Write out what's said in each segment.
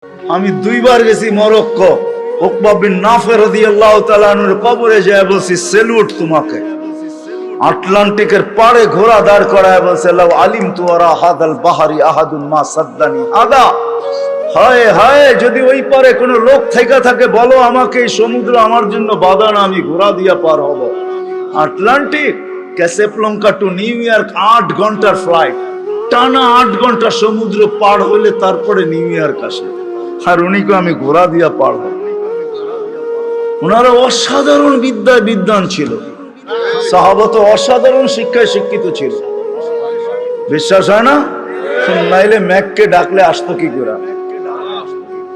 আমি দুইবার গেছি মরক্কো। উকবা বিন নাফে রাদিয়াল্লাহু তাআলা আনহুর কবরে যায় বলছি সেলুট তোমাকে। আটলান্টিকের পাড়ে ঘোড়া দাঁড় করায় বলছে লাউ আলিমতু ওয়ারা হাদাল বাহরি আহাদুন মা সাদ্দানি আদা। হায় হায়, যদি ওই পারে কোনো লোক থেকে থাকে বলো আমাকে, এই সমুদ্র আমার জন্য বাধা না, আমি ঘোড়া দিয়া পার হব। Atlantic, Casablanca two new York 8 ঘন্টার ফ্লাইট, টানা 8 ঘন্টা সমুদ্র পার হইলে তারপরে নিউ ইয়র্ক আসে। আর উনিকে আমি ঘোড়া দিয়া পার হব। ওনারা অসাধারণ বিদ্যায় বিদ্বান ছিল, সাহাবা তো অসাধারণ শিক্ষায় শিক্ষিত ছিল। বিশ্বাস হয় না? নাইলে ম্যাককে ডাকলে আসতো কি করে?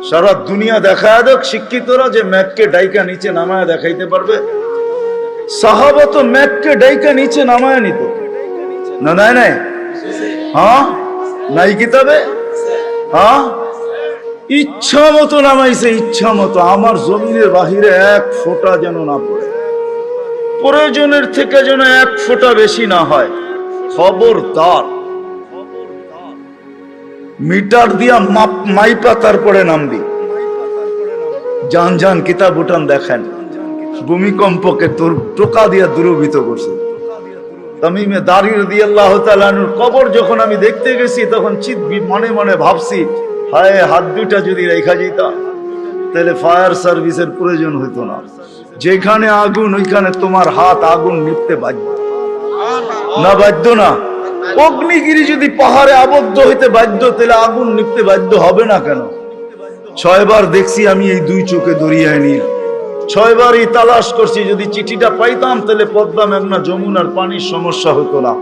সারা দুনিয়া দেখায় দেখ শিক্ষিতরা যে ম্যাককে ডাইকা নিচে নামায় দেখাইতে পারবে। সাহাবা তো ম্যাককে ডাইকা নিচে নামায় নিত না। নাই নাই, হ্যাঁ নাই কিতাবে, হ্যাঁ ইচ্ছা মতো নামাইছে, ইচ্ছা মতো। আমার জমিনের বাহিরে 1 ফোঁটা যেন না পড়ে, প্রয়োজনের থেকে যেন 1 ফোঁটা বেশি না হয়। খবরদার, মিটার দিয়া মাইপা তারপরে নামবি। জান জান কিতাব উঠান দেখেন, ভূমিকম্পকে টোকা দিয়া দূরভূত করছে। তামিমে দারি রাদিয়াল্লাহু তাআলা আনহুর কবর যখন আমি দেখতে গেছি, তখন মনে মনে ভাবছি, হায় হাত দুটা যদি রেখা যেতাম তাহলে ফায়ার সার্ভিসের প্রয়োজন হইতো না। যেখানে আগুন ওইখানে তোমার হাত আগুন নিভতে বাধ্য না, বাধ্য না? অগ্নিগিরি যদি পাহাড়ে আবদ্ধ হইতে বাধ্য, তাহলে আগুন নিভতে বাধ্য হবে না কেন? 6 বার দেখছি আমি এই 2 চোখে দরিয়ায় নীল। 6 বারই তালাশ করছি, যদি চিঠিটা পাইতাম তাহলে পদ্মা মেঘনা যমুনার পানির সমস্যা হতো না।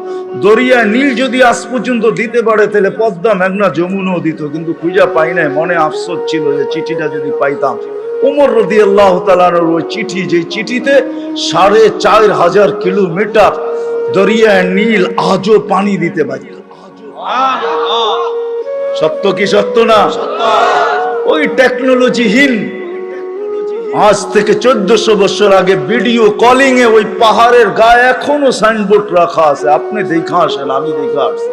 দরিয়ায় নীল যদি আজ পর্যন্ত দিতে পারে তাহলে পদ্মা মেঘনা যমুনাও দিত, কিন্তু খুঁজা পাই নাই। মনে আফসোস ছিল যে চিঠিটা যদি পাইতাম। ওমর রাদিয়াল্লাহু তাআলার ওই চিঠি, যে চিঠিতে 4500 কিলোমিটার দরিয়ায় নীল আজও পানি দিতে পারে। সত্য কি সত্য না? ওই টেকনোলজিহীন আজ থেকে 1400 বছর আগে ভিডিও কলিং এ ওই পাহাড়ের গায়ে এখনো সাইনবোর্ড রাখা আছে। আপনি দেখা আসেন, আমি দেখা আসছি।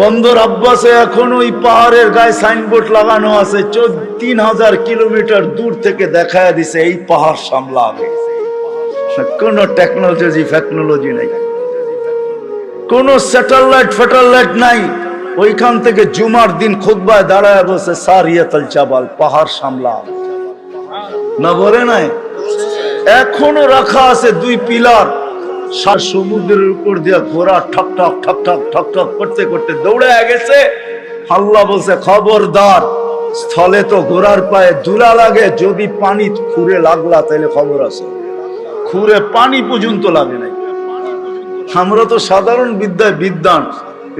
বন্দর আব্বাসে এখন ওই পাহাড়ের গায়ে সাইনবোর্ড লাগানো আছে। 3000 কিলোমিটার দূর থেকে দেখায় দিছে এই পাহাড় সামলাবে। কোন টেকনোলজি নাই, কোন স্যাটেলাইট নাই। ওইখান থেকে জুমার দিন খুতবায় দাঁড়ায় বসে সারিয়াতুল জাবাল, পাহাড় সামলাবে না, বলে নাই? এখনো রাখা আছে 2 পিলার। সমুদ্রের উপর দিয়া ঘোড়া ঠক ঠক ঠক ঠক ঠক ঠক করতে করতে দৌড়ে গেছে। আল্লাহ বলছে খবরদার, স্থলে তো ঘোড়ার পায়ে ধুলা লাগে, যদি পানি খুঁড়ে লাগলা তাহলে খবর আছে। খুঁড়ে পানি পর্যন্ত লাগে নাই। আমরা তো সাধারণ বিদ্যায় বিদ্বান,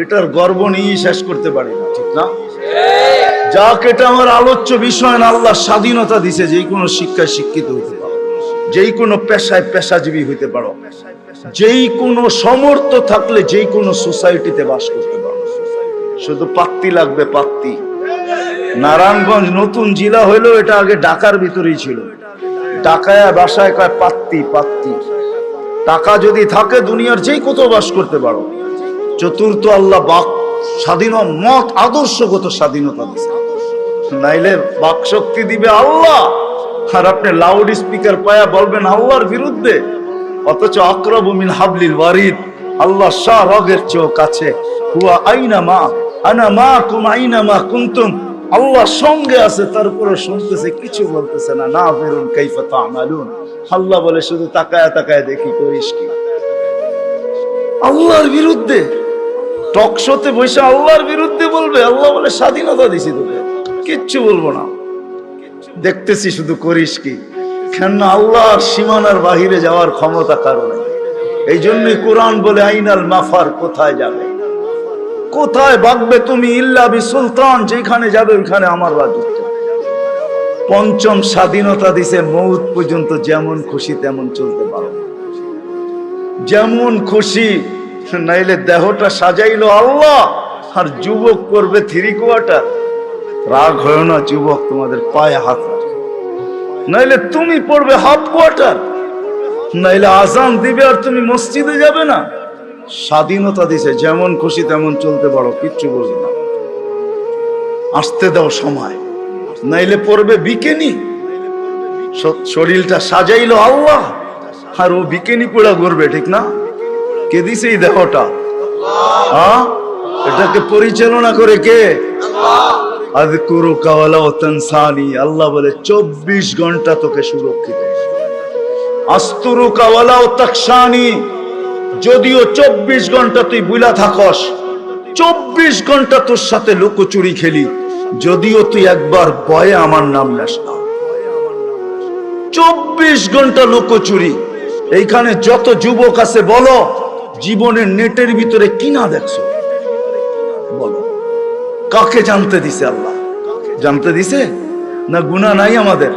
এটার গর্ব নিয়ে শেষ করতে পারি না, ঠিক না? যাক, এটা আমার আলোচ্য বিষয় না। আল্লাহ স্বাধীনতা দিছে, যে কোনো শিক্ষায় শিক্ষিত হইতে পারো, যেই কোনো পেশায় পেশাজীবী হইতে পারো, যেই কোনো সমর্থ থাকলে যেই কোনো সোসাইটিতে বাস করতে পারো। শুধু পাত্তি লাগবে, পাত্তি। নারায়ণগঞ্জ নতুন জেলা হইলো, এটা আগে ঢাকার ভিতরেই ছিল। ঢাকায় বাসায় কয় পাত্তি, পাত্তি। টাকা যদি থাকে দুনিয়ার যেই কোথাও বাস করতে পারো। চতুর্থ, আল্লাহ বাক স্বাধীন মত আদর্শগত স্বাধীনতা দিছে, নাইলে বাক শক্তি দিবে আল্লাহ। আর আপনি লাউড স্পিকার পায়া বলবেন আল্লাহর বিরুদ্ধে, অথচ আকরাবু মিন হাবলিল ওয়ারিদ, আল্লাহ শাহ রগের চেয়েও কাছে। হুয়া আইনা মা আনা মাকুম আইনা মা কুনতুম, আল্লাহ সঙ্গে আছে, তারপরে শুনতেছে, কিছু বলতেছে না। না বেরুন কাইফা তা'মালুন, আল্লাহ বলে শুধু তাকায়া তাকায়া দেখি করিস কি। আল্লাহর বিরুদ্ধে টক শোতে বসে আল্লাহর বিরুদ্ধে বলবে। আল্লাহ বলে স্বাধীনতা দিছি তোকে, কিচ্ছু বলবো না, দেখতেছি শুধু করিস কি। কেন? আল্লাহর সীমানার বাহিরে যাওয়ার ক্ষমতা কারণে। এই জন্যই কোরআন বলে আইনাল মাফার, কোথায় যাবে, কোথায় ভাগবে তুমি? ইল্লা বিসুলতান, যেখানে যাবে ওখানে আমার রাজত্ব। পঞ্চম, স্বাধীনতা দিছে মৌত পর্যন্ত যেমন খুশি তেমন চলতে পারো, যেমন খুশি। নাইলে দেহটা সাজাইলো আল্লাহ, আর যুবক করবে 3 কোয়ার্টার। রাগ হয় না যুবক, তোমাদের পায়ে হাত। নাইলে তুমি পড়বে হাফ কোয়ার্টার, নাইলে আজান দিবে আর তুমি মসজিদে যাবে না। স্বাধীনতা দিছে, যেমন খুশি তেমন চলতে পারো, কিচ্ছু বলবে না। আসতে দাও সময়, নাইলে পড়বে বিকেনি। শরীরটা সাজাইলো আল্লাহ, আর ও বিকেনি পড়া করবে, ঠিক না? কে দিছে এই দেহটা? এটাকে পরিচালনা করে কে? আযকুরুকা ওয়ালা তানসানি। আল্লাহ বলে 24 ঘন্টা তোকে সুরক্ষিত, আস্তুরুকা ওয়ালা তাকশানি। যদিও 24 ঘন্টা তুই বুলা থাকস, 24 ঘন্টা তোর সাথে লুকোচুরি খেলি, যদিও তুই একবার ভয়ে আমার নাম নেস না। 24 ঘন্টা লুকোচুরি। এইখানে যত যুবক আছে বলো, জীবনের নেটের ভিতরে কি না দেখছো? বলো, কাকে জানতে দিছে আল্লাহ? জানতে দিছে না? গুনাহ নাই আমাদের?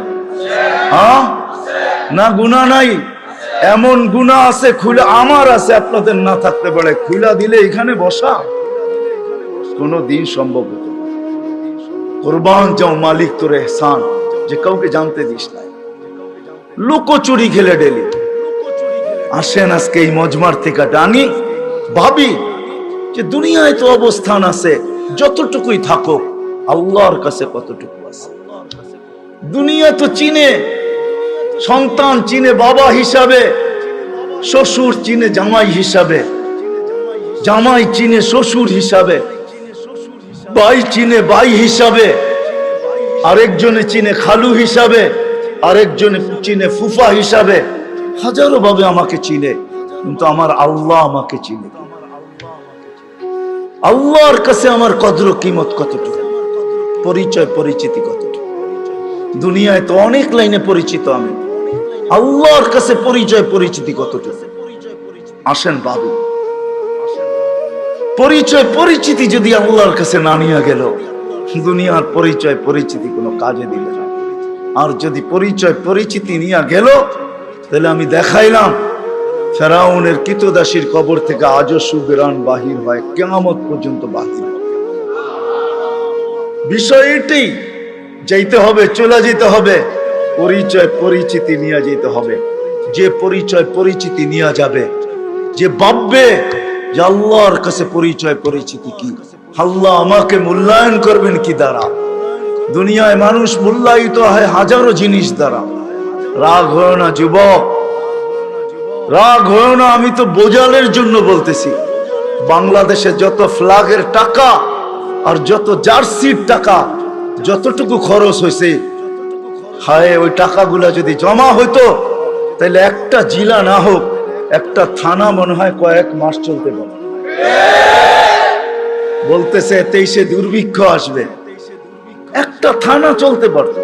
না গুনাহ নাই? এমন গুনাহ আছে খুলে, আমার আছে, আপনাদের না থাকতে পারে। খুলা দিলে এখানে বসা কোনো দিন সম্ভব হতো? কুরবান যাও মালিক তোর এহসান, যে কাউকে জানতে দিস নাই। লুকোচুরি খেলে ডেলি। আসেন আজকে এই মজমার থেকে ডানি, ভাবি যে দুনিয়ায় তো অবস্থান আছে, যতটুকুই থাকো আল্লাহর কাছে কতটুকু আছে। দুনিয়া তো চিনে, সন্তান চিনে বাবা হিসাবে, শ্বশুর চিনে জামাই হিসাবে, জামাই চিনে শ্বশুর হিসাবে, ভাই চিনে ভাই হিসাবে, আরেকজনে চিনে খালু হিসাবে, আরেকজনে চিনে ফুফা হিসাবে। হাজারো ভাবে আমাকে চিনে, কিন্তু আমার আল্লাহ আমাকে চিনে। আল্লাহর কাছে আমার কদর কিমত কতটুকু, পরিচয় পরিচিতি কতটুকু? দুনিয়ায় তো অনেক লাইনে পরিচিত আমি, আল্লাহর কাছে পরিচয় পরিচিতি কতটুকু? আসেন বাবু, পরিচয় পরিচিতি যদি আল্লাহর কাছে না নিয়ে গেল, দুনিয়ার পরিচয় পরিচিতি কোনো কাজে দিবে না। আর যদি পরিচয় পরিচিতি নিয়ে গেল, তাহলে আমি দেখাইলাম ফেরাউনের কৃতদাসীর কবর থেকে আজও সুবেরান বাহির হয়, কিয়ামত পর্যন্ত বাহির। বিষয় এটাই, যাইতে হবে, চলে যেতে হবে, পরিচয় পরিচিতি নিয়ে যেতে হবে। যে পরিচয় পরিচিতি নিয়ে যাবে, যে ভাববে যে আল্লাহর কাছে পরিচয় পরিচিতি কি, আল্লাহ আমাকে মূল্যায়ন করবেন কি দ্বারা? দুনিয়ায় মানুষ মূল্যায়িত হয় হাজারো জিনিস দ্বারা। রাগ হয় না যুবক, রাগ হয় না। আমি তো বোঝালের জন্য বলতেছি, বাংলাদেশে যত ফ্ল্যাগের টাকা আর যত জার্সির টাকা যতটুকু খরচ হয়েছে, হায় ওই টাকাগুলা যদি জমা হইতো, তাহলে একটা জেলা না হোক, একটা থানা মনে হয় কয়েক মাস চলতে পারে। বলতেছে 23-এ দুর্ভিক্ষ আসবে, একটা থানা চলতে পারত।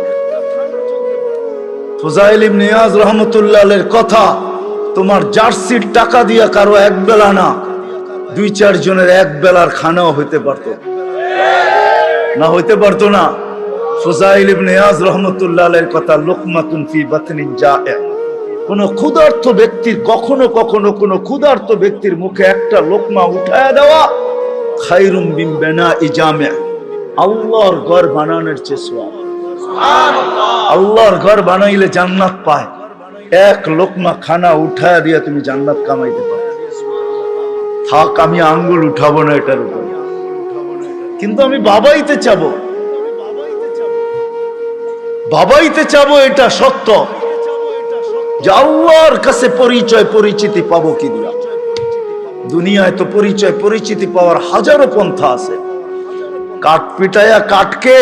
ফুজাইল ইবনে ইয়াজ রাহমাতুল্লাহ আলাইহির কথা, তোমার জার্সির টাকা দিয়া কারো এক বেলা না, 2-4 জনের এক বেলার খানাও হইতে পারত না? হইতে পারতো না? ফুজাইল ইবনে ইয়াজ রাহমাতুল্লাহ আলাইহির কথা, লুকমাতুন ফি বাতনিন জায়ে। কোন ক্ষুধার্ত ব্যক্তির, কখনো কখনো কোন ক্ষুধার্ত ব্যক্তির মুখে একটা লোকমা উঠায়া দেওয়া খায়রুম মিন বিনাই জামি'। আল্লাহর ঘর বানানোর চেয়ে সওয়াব। সুবহানাল্লাহ। আল্লাহর ঘর বানাইলে জান্নাত পায়। এক লোকমা খানা উঠায়া দিয়া তুমি জান্নাত কামাইতে পারো। থাক, আমি আঙ্গুল উঠাবো না এটার উপর, কিন্তু আমি বাবাইতে চাবো, বাবাইতে চাবো। এটা সত্য যে আল্লাহর কাছে পরিচয় পরিচিতি পাবো কি দিয়া? দুনিয়ায় তো পরিচয় পরিচিতি পাওয়ার হাজারো পন্থা আছে। কাঠ পিটায়া কাঠকে,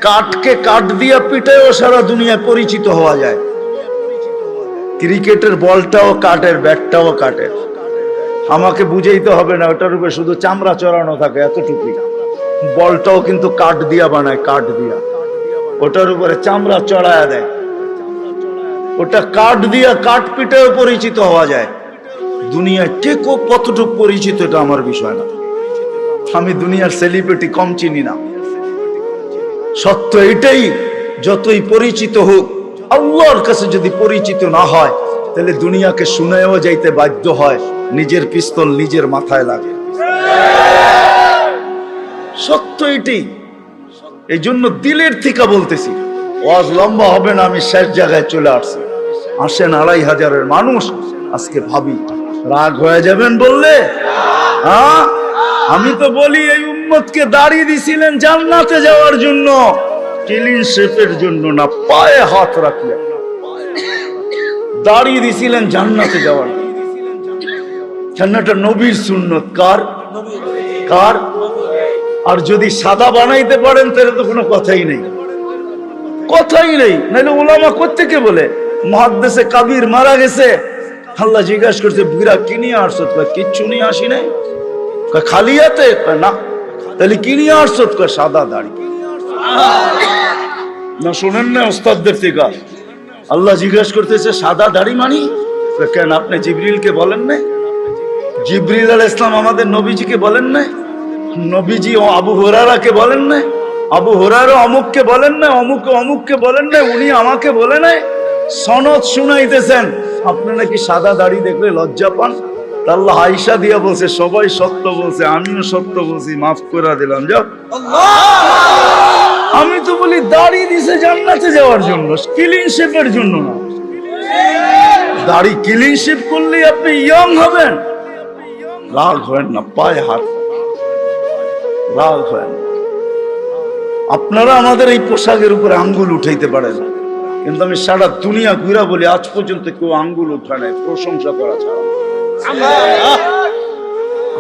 কাঠকে কাঠ দিয়া পিটায়ও সারা দুনিয়ায় পরিচিত হওয়া যায়। ক্রিকেটের বলটাও কাঠের, ব্যাটটাও কাঠের। আমাকে বুঝাইতে হবে না, ওটার উপরে শুধু চামড়া চড়ানো থাকে, এতটুকুই। বলটাও কিন্তু কাঠ দিয়া বানায়, কাঠ দিয়া, ওটার উপরে চামড়া চড়ায়া দেয়। ওটা কাঠ দিয়া, কাঠ পিটায়ও পরিচিত হওয়া যায়। দুনিয়ায় কে কতটুকু পরিচিত এটা আমার বিষয় না। আমি দুনিয়ার সেলিব্রিটি কম চিনি না। সত্য এটাই, যতই পরিচিত হোক, আল্লাহর কাছে যদি পরিচিত না হয়, তাহলে দুনিয়াকে শুনেও যাইতে বাধ্য হয়, নিজের পিস্তল নিজের মাথায় লাগে। সত্য এটাই। এই জন্য দিলের থেকে বলতেছি, ওয়াজ লম্বা হবে না, আমি শেষ জায়গায় চলে আসছি। আসেন 2500-এর মানুষ আজকে ভাবি, রাগ হয়ে যাবেন বললে? হ্যাঁ, আমি তো বলি এই উম্মতকে দাড়ি দিছিলেন জান্নাতে যাওয়ার জন্য, ক্লিন শেপের জন্য না, পায়ে হাত রাখলেন। দাড়ি দিছিলেন জান্নাতে যাওয়ার জন্য। জান্নাতটা নবীর সুন্নত। কার? কার? আর যদি সাদা বানাইতে পারেন তাহলে তো কোনো কথাই নেই, কথাই নেই। নাহলে উলামা কোত্থেকে বলে মুহাদ্দিসে কাবীর মারা গেছে, আল্লাহ জিজ্ঞাসা করছে বুড়া কি নিয়ে আসছো? কিচ্ছু নিয়ে আসি নাই। খালি হাতে? না। তাহলে কি নিয়ে আসছো? সাদা দাড়ি। না শোনেন না ওস্তাদদের থেকে? আল্লাহ জিজ্ঞাসা করতেছে সাদা দাড়ি মানি কেন? আপনি জিবরিলকে বলেন নাই? জিবরিল আলাইহিস সালাম আমাদের নবীজিকে বলেন নাই? নবীজি ও আবু হুরায়রাকে বলেন নাই? আবু হুরায়রা অমুককে বলেন নাই? অমুকে অমুককে বলেন নাই? উনি আমাকে বলে নাই? সনদ শুনাইতেছেন, আপনি নাকি সাদা দাড়ি দেখলে লজ্জা পান। আল্লাহ আয়েশা দিয়া বলছে সবাই সত্য বলছে, আমিও সত্য বলছি, মাফ করে দিলাম। যাও, আমি তো বলি দাড়ি দিছে জান্নাতে যাওয়ার জন্য, ক্লিন শেপের জন্য না। দাড়ি ক্লিন শেপ করলে আপনি ইয়ং হবেন। রাগ হয় না, পায়ে হাত, রাগ হয় না। আপনারা আমাদের এই পোশাকের উপরে আঙ্গুল উঠাইতে পারেন, কিন্তু আমি সারা দুনিয়া ঘুরা বলি আজ পর্যন্ত কেউ আঙ্গুল উঠায় নাই, প্রশংসা করা ছাড়া।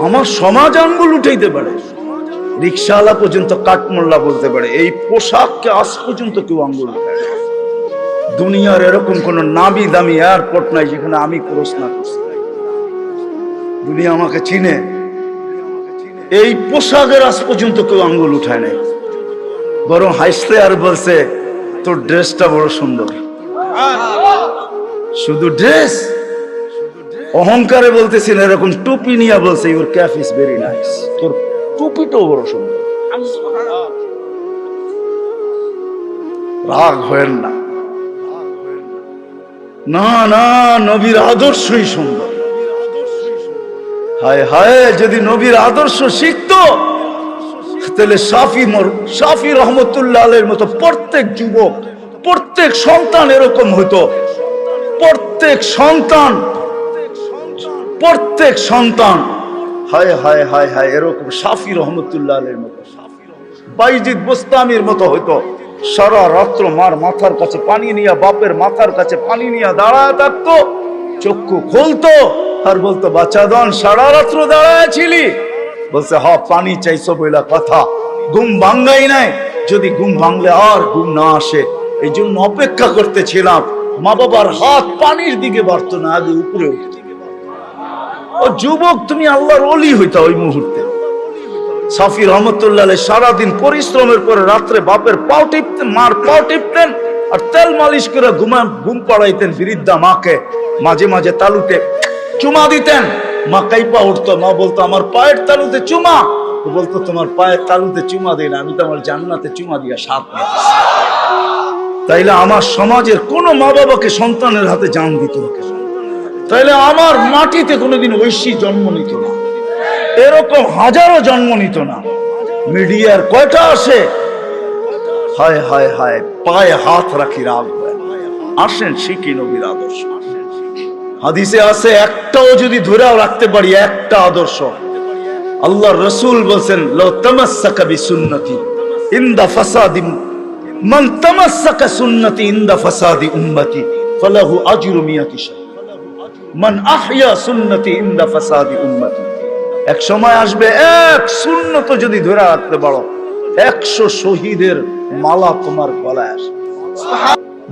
আমার সমাজ আঙ্গুল উঠাইতে পারে, রিক্সাওয়ালা পর্যন্ত কাঠমোল্লা বলতে পারে, এই পোশাককে আজ পর্যন্ত কেউ আঙ্গুল উঠায়। দুনিয়ার এরকম কোন নামি দামি এয়ারপোর্ট নাই যেখানে আমি ক্রস না করছি। দুনিয়া আমাকে চিনে, এই পোশাকের আজ পর্যন্ত কেউ আঙ্গুল উঠায় নাই। বরং হাসতে আর বলছে তোর ড্রেসটা বড় সুন্দর। শুধু ড্রেস, অহংকারে বলতেছিল, এরকম টুপি নিয়ে বলছে your cap is very nice, তোর টুপিটাও বড় সুন্দর। রাগ হয় না, না না, নবীর আদর্শই সুন্দর। হায় হায়, যদি নবীর আদর্শ শিখতো তাহলে শাফি রহমতুল্লাহ আলাইহির মতো প্রত্যেক যুবক, প্রত্যেক সন্তান এরকম হতো। প্রত্যেক সন্তান হায় হায় হায় হায় এরকম শাফি রহমতুল্লাহ আলাইহির মতো, বাইজিদ বুস্তামির মতো হইতো। সারা রাত্র মার মাথার কাছে পানি নিয়ে, বাপের মাথার কাছে পানি নিয়ে দাঁড়ায় থাকতো। চক্ষু খুলতো আর বলতো বাচ্চাদন সারা রাত্র দাঁড়ায় ছিলি? বলছে হ, পানি চাইছো বইলা কথা, ঘুম ভাঙ্গাই নাই। যদি ঘুম ভাঙলে আর ঘুম না আসে, এই জন্য অপেক্ষা করতেছিলাম। মা বাবার হাত পানির দিকে বাড়তো না, আগে উপরে উঠত। ও যুবক, তুমি আল্লাহর ওলি হইতা ওই মুহূর্তে। শাফি রহমতুল্লাহ আলাইহি সারাদিন পরিশ্রমের পরে রাত্রে বাপের পাও টিপতেন, মার পাও টিপতেন, আর তেল মালিশ করে ঘুম পাড়াইতেন বৃদ্ধা মাকে। মাঝে মাঝে তালুতে চুমা দিতেন, মা কাইপা উঠতো। মা বলতো আমার পায়ের তালুতে চুমা। বলতো তোমার পায়ের তালুতে চুমা দেয় না, আমি তো আমার জান্নাতে চুমা দিয়া সাথ নিতেছি। তাইলে আমার সমাজের কোন মা বাবাকে সন্তানের হাতে জান দিত না, তাইলে আমার মাটিতে কোনোদিন ঐশী জন্ম নিত না, এরকম হাজারো জন্ম নিত না। মিডিয়ার কয়টা আসে, হায় হায় হায়, পায়ে হাত রাখি রাগ হয়। আসেন শিখি নবীর আদর্শ। হাদিসে আছে একটাও যদি ধরেও রাখতে পারি, একটা আদর্শ, আল্লাহর রাসূল বলেন লাউ তামাসসাকা বিসুন্নতি ইনদা ফাসাদি মান তামাসসাকা সুন্নতি ইনদা ফাসাদি উম্মতি ফালাহু আজরু মিয়াতি শাহ মান আহইয়া সুন্নতি ইনদা ফাসাদি উম্মতি। এক সময় আসবে, এক সুন্নত যদি ধরে রাখতে পারো, 100 শহীদের মালা তোমার গলায় আসে।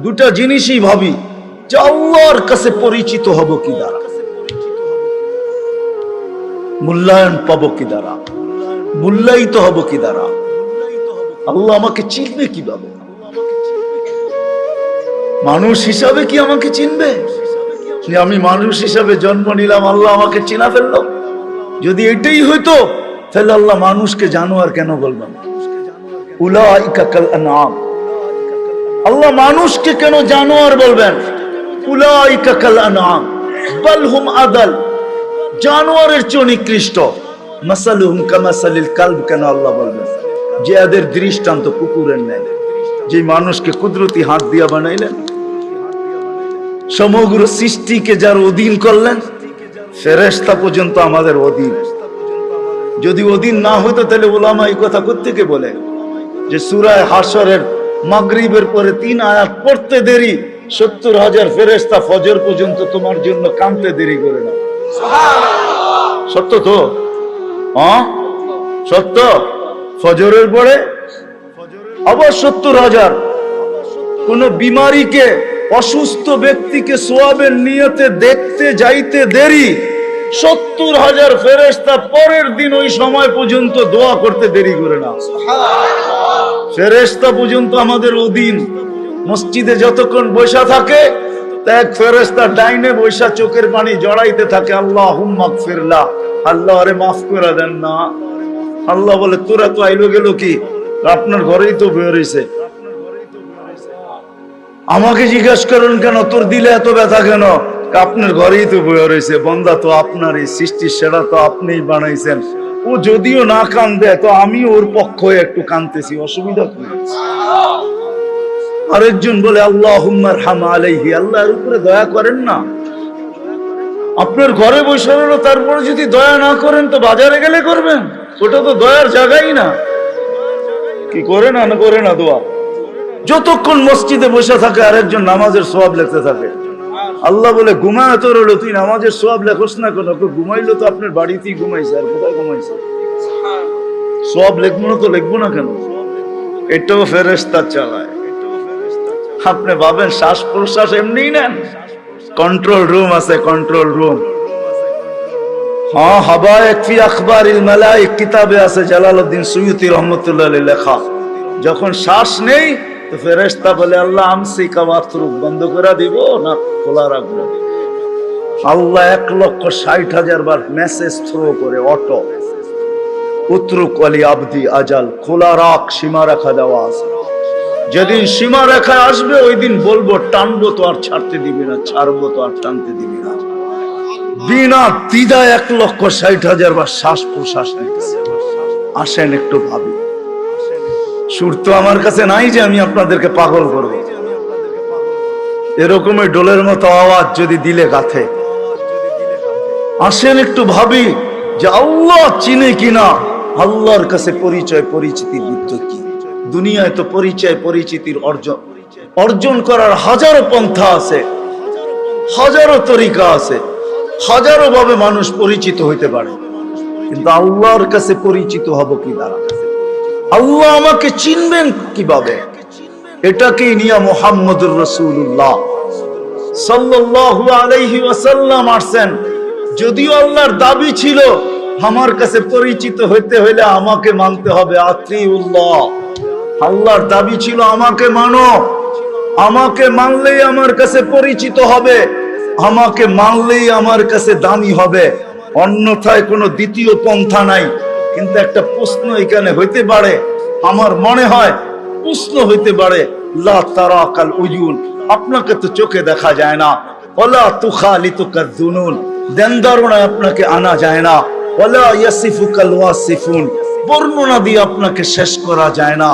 দুটা জিনিসই ভাবি যে আল্লাহর কাছে পরিচিত হব কি দ্বারা, মূল্যায়ন পাবো কি দ্বারা, মূল্যায়িত হব কি দ্বারা, আল্লাহ আমাকে চিনবে কিভাবে? মানুষ হিসাবে কি আমাকে চিনবে? আমি মানুষ হিসাবে জন্ম নিলাম, আল্লাহ আমাকে চিনা ফেললো। যদি এটাই হইতো তাহলে আল্লাহ মানুষকে জানোয়ার কেন বলবেন? উলাইকা কাল আনআম, আল্লাহ মানুষকে কেন জানোয়ার বলবেন? উলাইকা কাল আনআম বাল হুম আদাল, জানোয়ারের চেয়ে নিকৃষ্ট। মাসালুহুম কামাসালিল কালব কেন আল্লাহ বলবেন? যে এদের দৃষ্টান্ত কুকুরের ন্যায়। যে মানুষকে কুদরতি হাত দিয়া বানাইলেন, সমগ্র সৃষ্টিকে যার অধীন করলেন, ফেরেশতা পর্যন্ত আমাদের অধীন। যদি ওদিন না হইতো তাহলে ওলামা এই কথা কোত্থেকে বলে যে সূরা হাশরের মাগরিবের পরে 3 আয়াত পড়তে দেরি 70,000 ফেরেশতা ফজর পর্যন্ত তোমার জন্য কাঁদতে দেরি করে না। সত্য তো? হ্যাঁ সত্য। ফজরের পরে আবার 70,000। কোন বিমারীকে, অসুস্থ ব্যক্তিকে সোয়াবের নিয়তে দেখতে যাইতে দেরি 70,000 ফেরেশতা পরের দিন ওই সময় পর্যন্ত দোয়া করতে দেরি করে না। ফেরেশতা পর্যন্ত আমাদের ওদিন মসজিদে যতক্ষণ বসা থাকে এক ফেরেশতা ডাইনে বসা চোখের পানি জড়াইতে থাকে, আল্লাহুম্মা গফিরলাহ, আল্লাহ আরে মাফ করে দেন না। আল্লাহ বলে তোরা তো আইলো গেল কি, আপনার ঘরেই তো বের হইছে, আমাকে জিজ্ঞাসা করেন কেন তোর দিলে এত ব্যথা কেন? আপনার ঘরেই তো বের হইছে, বান্দা তো আপনারই, সৃষ্টির সেরা তো আপনিই বানাইছেন। ও যদিও না কান্দে তো আমি ওর পক্ষ হয়ে একটু কাঁদতেছি, অসুবিধা কি? আরেকজন বলে আল্লাহুম্মা আরহাম আলাইহি, আল্লাহর উপরে দয়া করেন না। আপনার ঘরে বসে রইলো, তারপরে যদি দয়া না করেন তো বাজারে গেলে করবেন, ওটা তো দয়ার জায়গাই না। কি করে না করে না দোয়া? যতক্ষণ মসজিদে বসে থাকে আরেকজন নামাজের সওয়াব লিখতে থাকে। আল্লাহ বলে ঘুমায় তো রইলো, তুই নামাজের সওয়াব লেখোস না কেন? ঘুমাইলো তো আপনার বাড়িতেই ঘুমাইছে, আর কোথায় ঘুমাইছে? সওয়াব লিখবো না তো লিখবো না কেন? এটাও ফেরেশতা চালায়। আপনি ভাবেন শ্বাস প্রশ্বাস এমনি নেন? কন্ট্রোল রুম আছে, কন্ট্রোল রুম। হ্যাঁ, হাবায়েক ফি আখবারিল মালায়েক কিতাবে আছে, জালালউদ্দিন সুয়ুতী রহমাতুল্লাহ আলাইহি লেখা। যখন শ্বাস নেই তো ফেরেশতা বলে আল্লাহ আমসিকা ওয়াতরুক, বন্ধ করে দিব না খোলা রাখবো? আল্লাহ 1,60,000 বার মেসেজ থ্রো করে, অটো উতরুক আলী আবদি আজাল, খোলা রাখ, সীমা রেখা দেওয়া আছে। যেদিন সীমা রেখায় আসবে ওই দিন বলবো টানবো তো আর ছাড়তে দিবি না, ছাড়বো তো আর টানতে দিবি না। বিনা দ্বিধায় 1,60,000 বার শ্বাস প্রশ্বাস নিতেছে। আসেন একটু ভাবি, সুর তো আমার কাছে নাই যে আমি আপনাদেরকে পাগল করব। এরকমই ডোলের মতো আওয়াজ যদি দিলে গাথে। আসেন একটু ভাবি যে আল্লাহ চিনে কিনা, আল্লাহর কাছে পরিচয় পরিচিতির বৃত্ত কি? দুনিয়ায় তো পরিচয় পরিচিতির অর্জন করার হাজারো পন্থা আছে, হাজারো তরিকা আছে, হাজারো ভাবে মানুষ পরিচিত হইতে পারে, কিন্তু আল্লাহর কাছে পরিচিত হব কি দ্বারা? আল্লাহ আমাকে চিনবেন কিভাবে? এটাকেই নিয়ে মুহাম্মদুর রাসূলুল্লাহ সাল্লাল্লাহু আলাইহি ওয়াসাল্লাম আসেন। যদিও আল্লাহর দাবি ছিল আমার কাছে পরিচিত হইতে হইলে আমাকে মানতে হবে, আতিউল্লাহ। আল্লাহর দাবি ছিল আমাকে মানো, আমাকে মানলেই আমার কাছে পরিচিত হবে, আমাকে মানলেই আমার কাছে দামি হবে, অন্যথায় কোনো দ্বিতীয় পন্থা নাই। কিন্তু একটা প্রশ্ন এখানে হইতে পারে, আমার মনে হয় প্রশ্ন হইতে পারে, লা তারাকাল উয়ুন, আপনাকে তো চোখে দেখা যায় না, ওয়ালা তুখালিতুকাজ জুনুন, দেন ধারণায় আপনাকে আনা যায় না, ওয়ালা ইয়াসিফুকাল ওয়াসিফুন, বর্ণনা দিয়ে আপনাকে শেষ করা যায় না,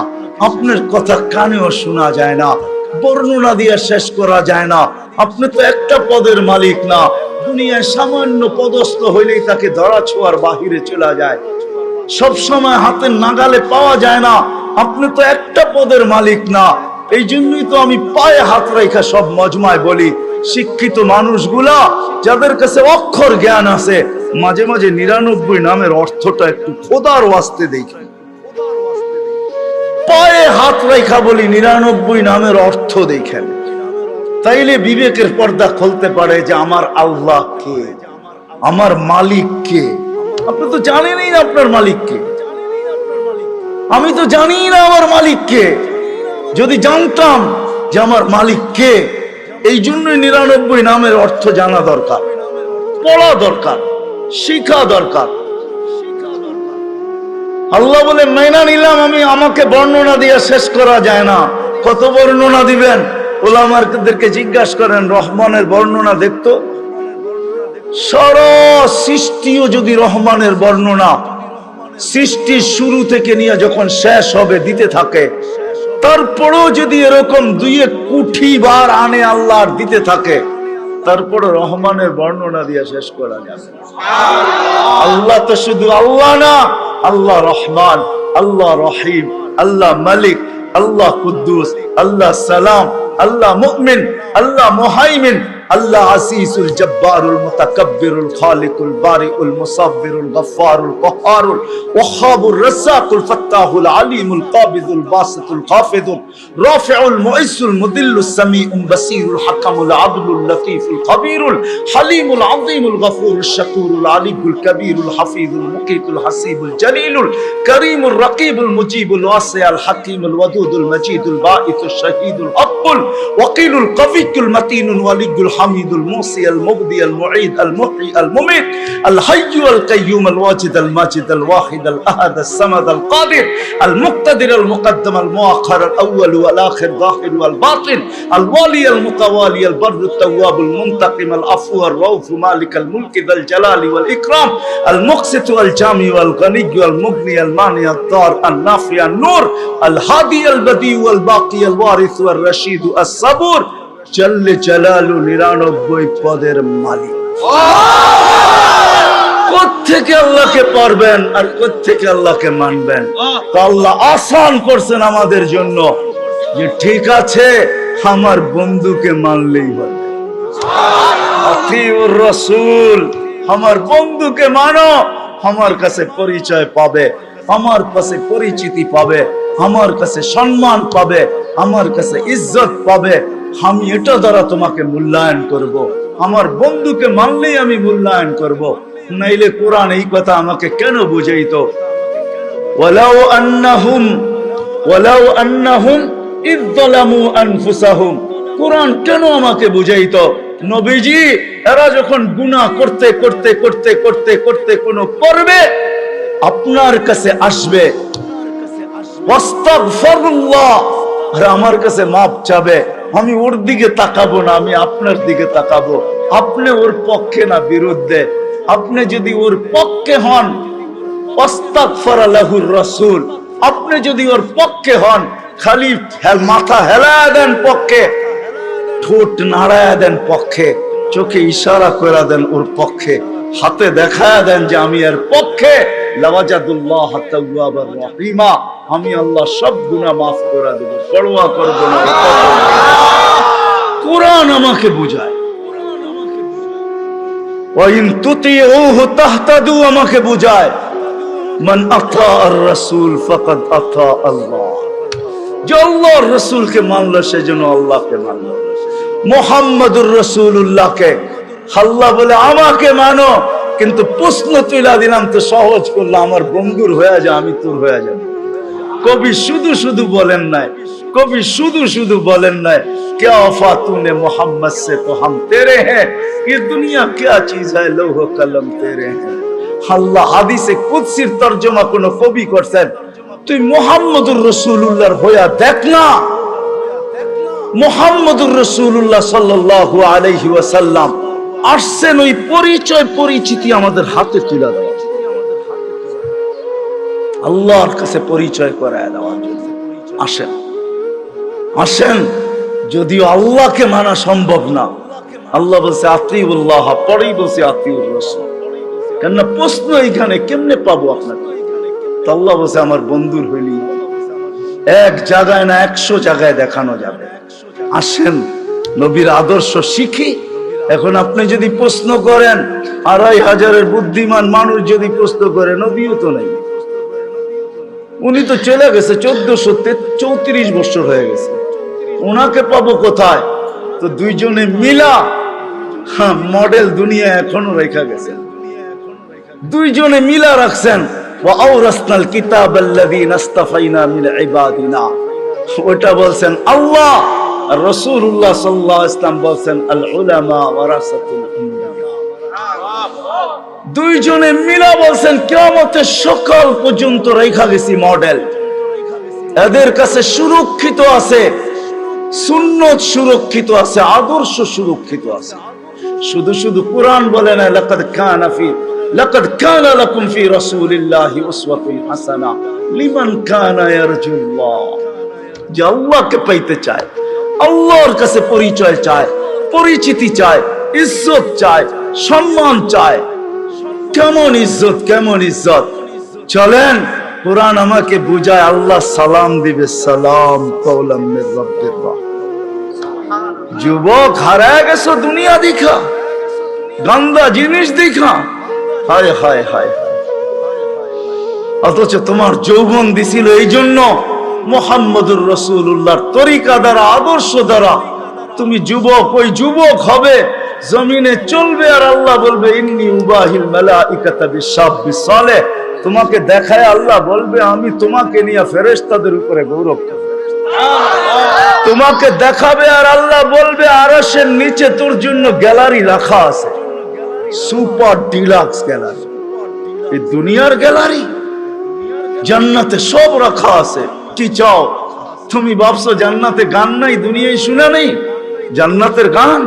আপনার কথা কানেও শোনা যায় না, বর্ণনা দিয়ে শেষ করা যায় না। আপনি তো একটা পদের মালিক না, দুনিয়ায় সামান্য পদস্থ হইলেই তাকে ধরা ছোঁয়ার বাহিরে চলে যায়, সব সময় হাতের নাগালে পাওয়া যায় না। আপনি তো একটা পদের মালিক না। এই জন্যই তো আমি পায়ে হাত রেখা সব মজমায় বলি, শিক্ষিত মানুষগুলা যাদের কাছে অক্ষর জ্ঞান আছে, মাঝে মাঝে 99 নামের অর্থটা একটু খোদার ওয়াস্তে দেখি, পায়ে হাত রেখা বলি 99 নামের অর্থ দেখেন, তাইলে বিবেকের পর্দা খুলতে পারে যে আমার আল্লাহ কে, আমার মালিক কে। আপনি তো জানেনই না আপনার মালিক কে, আমি তো জানি না আমার মালিক কে। যদি জানতাম যে আমার মালিক কে, এই জন্যই 99 নামের অর্থ জানা দরকার, পড়া দরকার, শিখা দরকার। আল্লাহ বলে মেনা নিলাম আমি, আমাকে বর্ণনা দিয়ে শেষ করা যায় না। কত বর্ণনা দিবেন? ওলামাদেরকে জিজ্ঞাসা করেন, রহমানের বর্ণনা দেখতো, সারা সৃষ্টিও যদি রহমানের বর্ণনা সৃষ্টির শুরু থেকে নিয়ে যখন শেষ হবে দিতে থাকে, তারপরেও যদি এরকম 2 কোটি বার আনে আল্লাহর দিতে থাকে, তারপরে রহমানের বর্ণনা দিয়ে শেষ করা যাবে। আল্লাহ তো শুধু আল্লাহ না, আল্লাহ রহমান, আল্লাহ রহিম, আল্লাহ মালিক, আল্লাহ কুদ্দুস, আল্লাহ সালাম, আল্লাহ মুমিন, আল্লাহ মুহাইমিন, আল্লাহ আসিসুল জব্বারুল মুতাকাব্বিরুল খালিকুল বারিউল মুসাব্বিরুল গফফারুল কহ্হারুল ওয়াহ্হাবুর রাজ্জাকুল ফাত্তাহুল আলিমুল কাবিদুল বাসিতুল খাফিদুল রাফিউল মুইসুল মুদিল্লুস সামিউল বাসিরুল হাকামুল আদলুল লতীফুল খবীরুল হালিমুল আযীমুল গফুরুশ শাকুরুল আলিমুল কবীরুল হাফিজুল মুকিতুল হাসিবুল জলিলুল করিমুর রকিবুল মুজিবুল ওয়াসিউল হাকীমুল ওয়াদুদুল মজিদুল বাঈসুশ শাহীদুল আব্বুল ওয়াকিলুল কবিয়ুল মতিনুল ওয়ালিয়ুল الحميد الموصي المبدي المعيد المحيي المميت الحي القيوم الواجد الماجد الواحد الأحد الصمد القادر المقتدر المقدم المؤخر الأول والآخر الظاهر والباطن الوالي المتوالي البر التواب المنتقم العفو الرؤوف مالك الملك ذا الجلال والإكرام المقسط والجامع والغني والمغني المانع الضار النافع النور الهادي البديع والباقي الوارث والرشيد الصبور জল্লে জালালু 99 পদের মালিক। কোত্থেকে আল্লাহকে পারবেন আর কোত্থেকে আল্লাহকে মানবেন? তো আল্লাহ আসান করছেন আমাদের জন্য যে ঠিক আছে আমার বন্ধুকে মানলেই হবে। আতিউর রাসূল, আমার বন্ধুকে মানো, আমার কাছে পরিচয় পাবে, আমার কাছে পরিচিতি পাবে, আমার কাছে সম্মান পাবে, আমার কাছে ইজ্জত পাবে। আমি এটা দ্বারা তোমাকে মূল্যায়ন করব। আমার বন্ধুকে মানলেই আমি মূল্যায়ন করব। নাইলে কোরআন এই কথা আমাকে কেন বুঝাইতো? ওয়ালাউ আন্নাহুম ইয যালামু আনফুসাহুম, কোরআন কেন আমাকে বুঝাইতো? নবীজি এরা যখন গুনাহ করতে করতে করতে করতে করতে কোন পর্বে আপনার কাছে আসবে, ওয়াস্তাগফিরুল্লাহ, আর আমার কাছে মাপ চাবে, আমি ওর দিকে তাকাবো না, আমি আপনার দিকে তাকাবো। আপনি ওর পক্ষে না বিরুদ্ধে। আপনি যদি ওর পক্ষে হন, আস্তাগফারা লাহুর রাসূল, আপনি যদি ওর পক্ষে হন, খালি মাথা হেলায়া দেন পক্ষে, ঠোঁট নাড়ায়া দেন পক্ষে, চোখে ইশারা করে দেন ওর পক্ষে, হাতে দেখায়া দেন যে আমি এর পক্ষে, লাওয়াজাদুল্লাহ তাওয়াবার রহিমা, আমি আল্লাহ সব গুনাহ মাফ করে দেব, পরোয়া করব না। কোরআন আমাকে বুঝায়। ওয়া ইন তুতিউহু তাহতাদু আমাকে বুঝায়। মান আতা আর রাসূল ফাকাদ আতা আল্লাহ, যে আল্লাহর রাসূলকে মানলো সেজন্য আল্লাহকে মানলো। মুহাম্মাদুর রাসূলুল্লাহকে আল্লাহ বলে আমাকে মানো, কিন্তু প্রশ্ন তুইলা দিলাম তো সহজ করলো, আমার বন্ধুর হয়ে যা, আমি তোর হয়ে যাব। কবি শুধু শুধু বলেন নাই, কবি শুধু শুধু বলেন নাই, क्या वफा तूने मोहम्मद से तो हम तेरे हैं, ये दुनिया क्या चीज है, लौह कलम तेरे हैं। আল্লাহ হাদিসে কুদসির তরজমা কোন কবি করছেন, তুই মুহাম্মদুর রাসূলুল্লাহর হইয়া দেখ না। মুহাম্মদুর রাসূলুল্লাহ সাল্লাল্লাহু আলাইহি ওয়াসাল্লাম আসছেন ওই পরিচয় পরিচিতি আমাদের হাতে তুলে দেওয়া, আল্লাহর কাছে পরিচয় করায় দেওয়ার জন্য আসেন। আসেন, যদিও আল্লাহকে মানা সম্ভব না। আল্লাহ বলছে আতিউল্লাহ, পরেই বলছে আতিউর রাসূল। কেন প্রশ্ন এইখানে কেমনে পাবো আপনাকে? তো আল্লাহ বলছে আমার বন্ধুর হইলি এক জায়গায় না 100 জায়গায় দেখানো যাবে। আসেন নবীর আদর্শ শিখি। এখন আপনি যদি প্রশ্ন করেন, 2500 বুদ্ধিমান মানুষ যদি প্রশ্ন করে, নবীও তো নেই, উনি তো চলে গেছে, 1434 বছর হয়ে গেছে, ওনাকে পাবো কোথায়? তো দুইজনে মিলা মডেল দুনিয়া এখনো রেখা গেছে, দুইজনে মিলা রাখছেন। ওয়া আওরাসনাল কিতাবাল্লাযী নাস্তাফাইনা মিন ইবাদিনা, ওটা বলছেন আল্লাহ, আর রাসূলুল্লাহ সাল্লাল্লাহু আলাইহি ওয়াসাল্লাম বলছেন আল উলামা ওয়ারাসাতুল আম্বিয়া। দুইজনে মিলা বলছেন কিয়ামতের সকাল পর্যন্ত রেখা গেছি মডেল। এদের কাছে সুরক্ষিত আছে, সুন্নত সুরক্ষিত আছে, আদর্শ সুরক্ষিত আছে। শুধু শুধু কোরআন বলে না, লাকাদ কানা লাকুম ফি রাসূলিল্লাহি উসওয়াতুন হাসানাহ লিমান কানা ইয়ারজুল্লাহ, যে আল্লাহকে পাইতে চায়, আল্লাহর কাছে পরিচয় চায়, পরিচিতি চায়, ইজ্জত চায়, সম্মান চায়। কেমন ইজ্জত, কেমন ইজ্জত। চলেন কোরআন আমাকে বুঝায়, আল্লাহ সালাম দিবে, সালাম কওলাম মির রাব্বির রাহিম। যুবক হারায় গেছো দুনিয়া দেখা, গন্দা জিনিস দেখা, হায় হায় হায়। অথচ তোমার যৌবন দিছিল এই জন্য মুহাম্মদুর রাসূলুল্লাহর তরিকা দ্বারা, আদর্শ দ্বারা তুমি যুবক, ওই যুবক হবে, জমিনে চলবে, আর আল্লাহ বলবে ইন্নী উবাহিল মালাইকাতা বিশাব্বি সালেহ। তোমাকে দেখায় আল্লাহ বলবে আমি তোমাকে নিয়ে ফেরেশতাদের উপরে গৌরব করব। তোমাকে দেখাবে আর আল্লাহ বলবে আরশের নিচে তোর জন্য গ্যালারি রাখা আছে, সুপার ডিলাক্স গ্যালারি। এই দুনিয়ার গ্যালারি, জান্নাতে সব রাখা আছে। কি চাও তুমি? ভাবছো জান্নাতে গান নাই, দুনিয়ায় শুনে নেই জান্নাতের গান?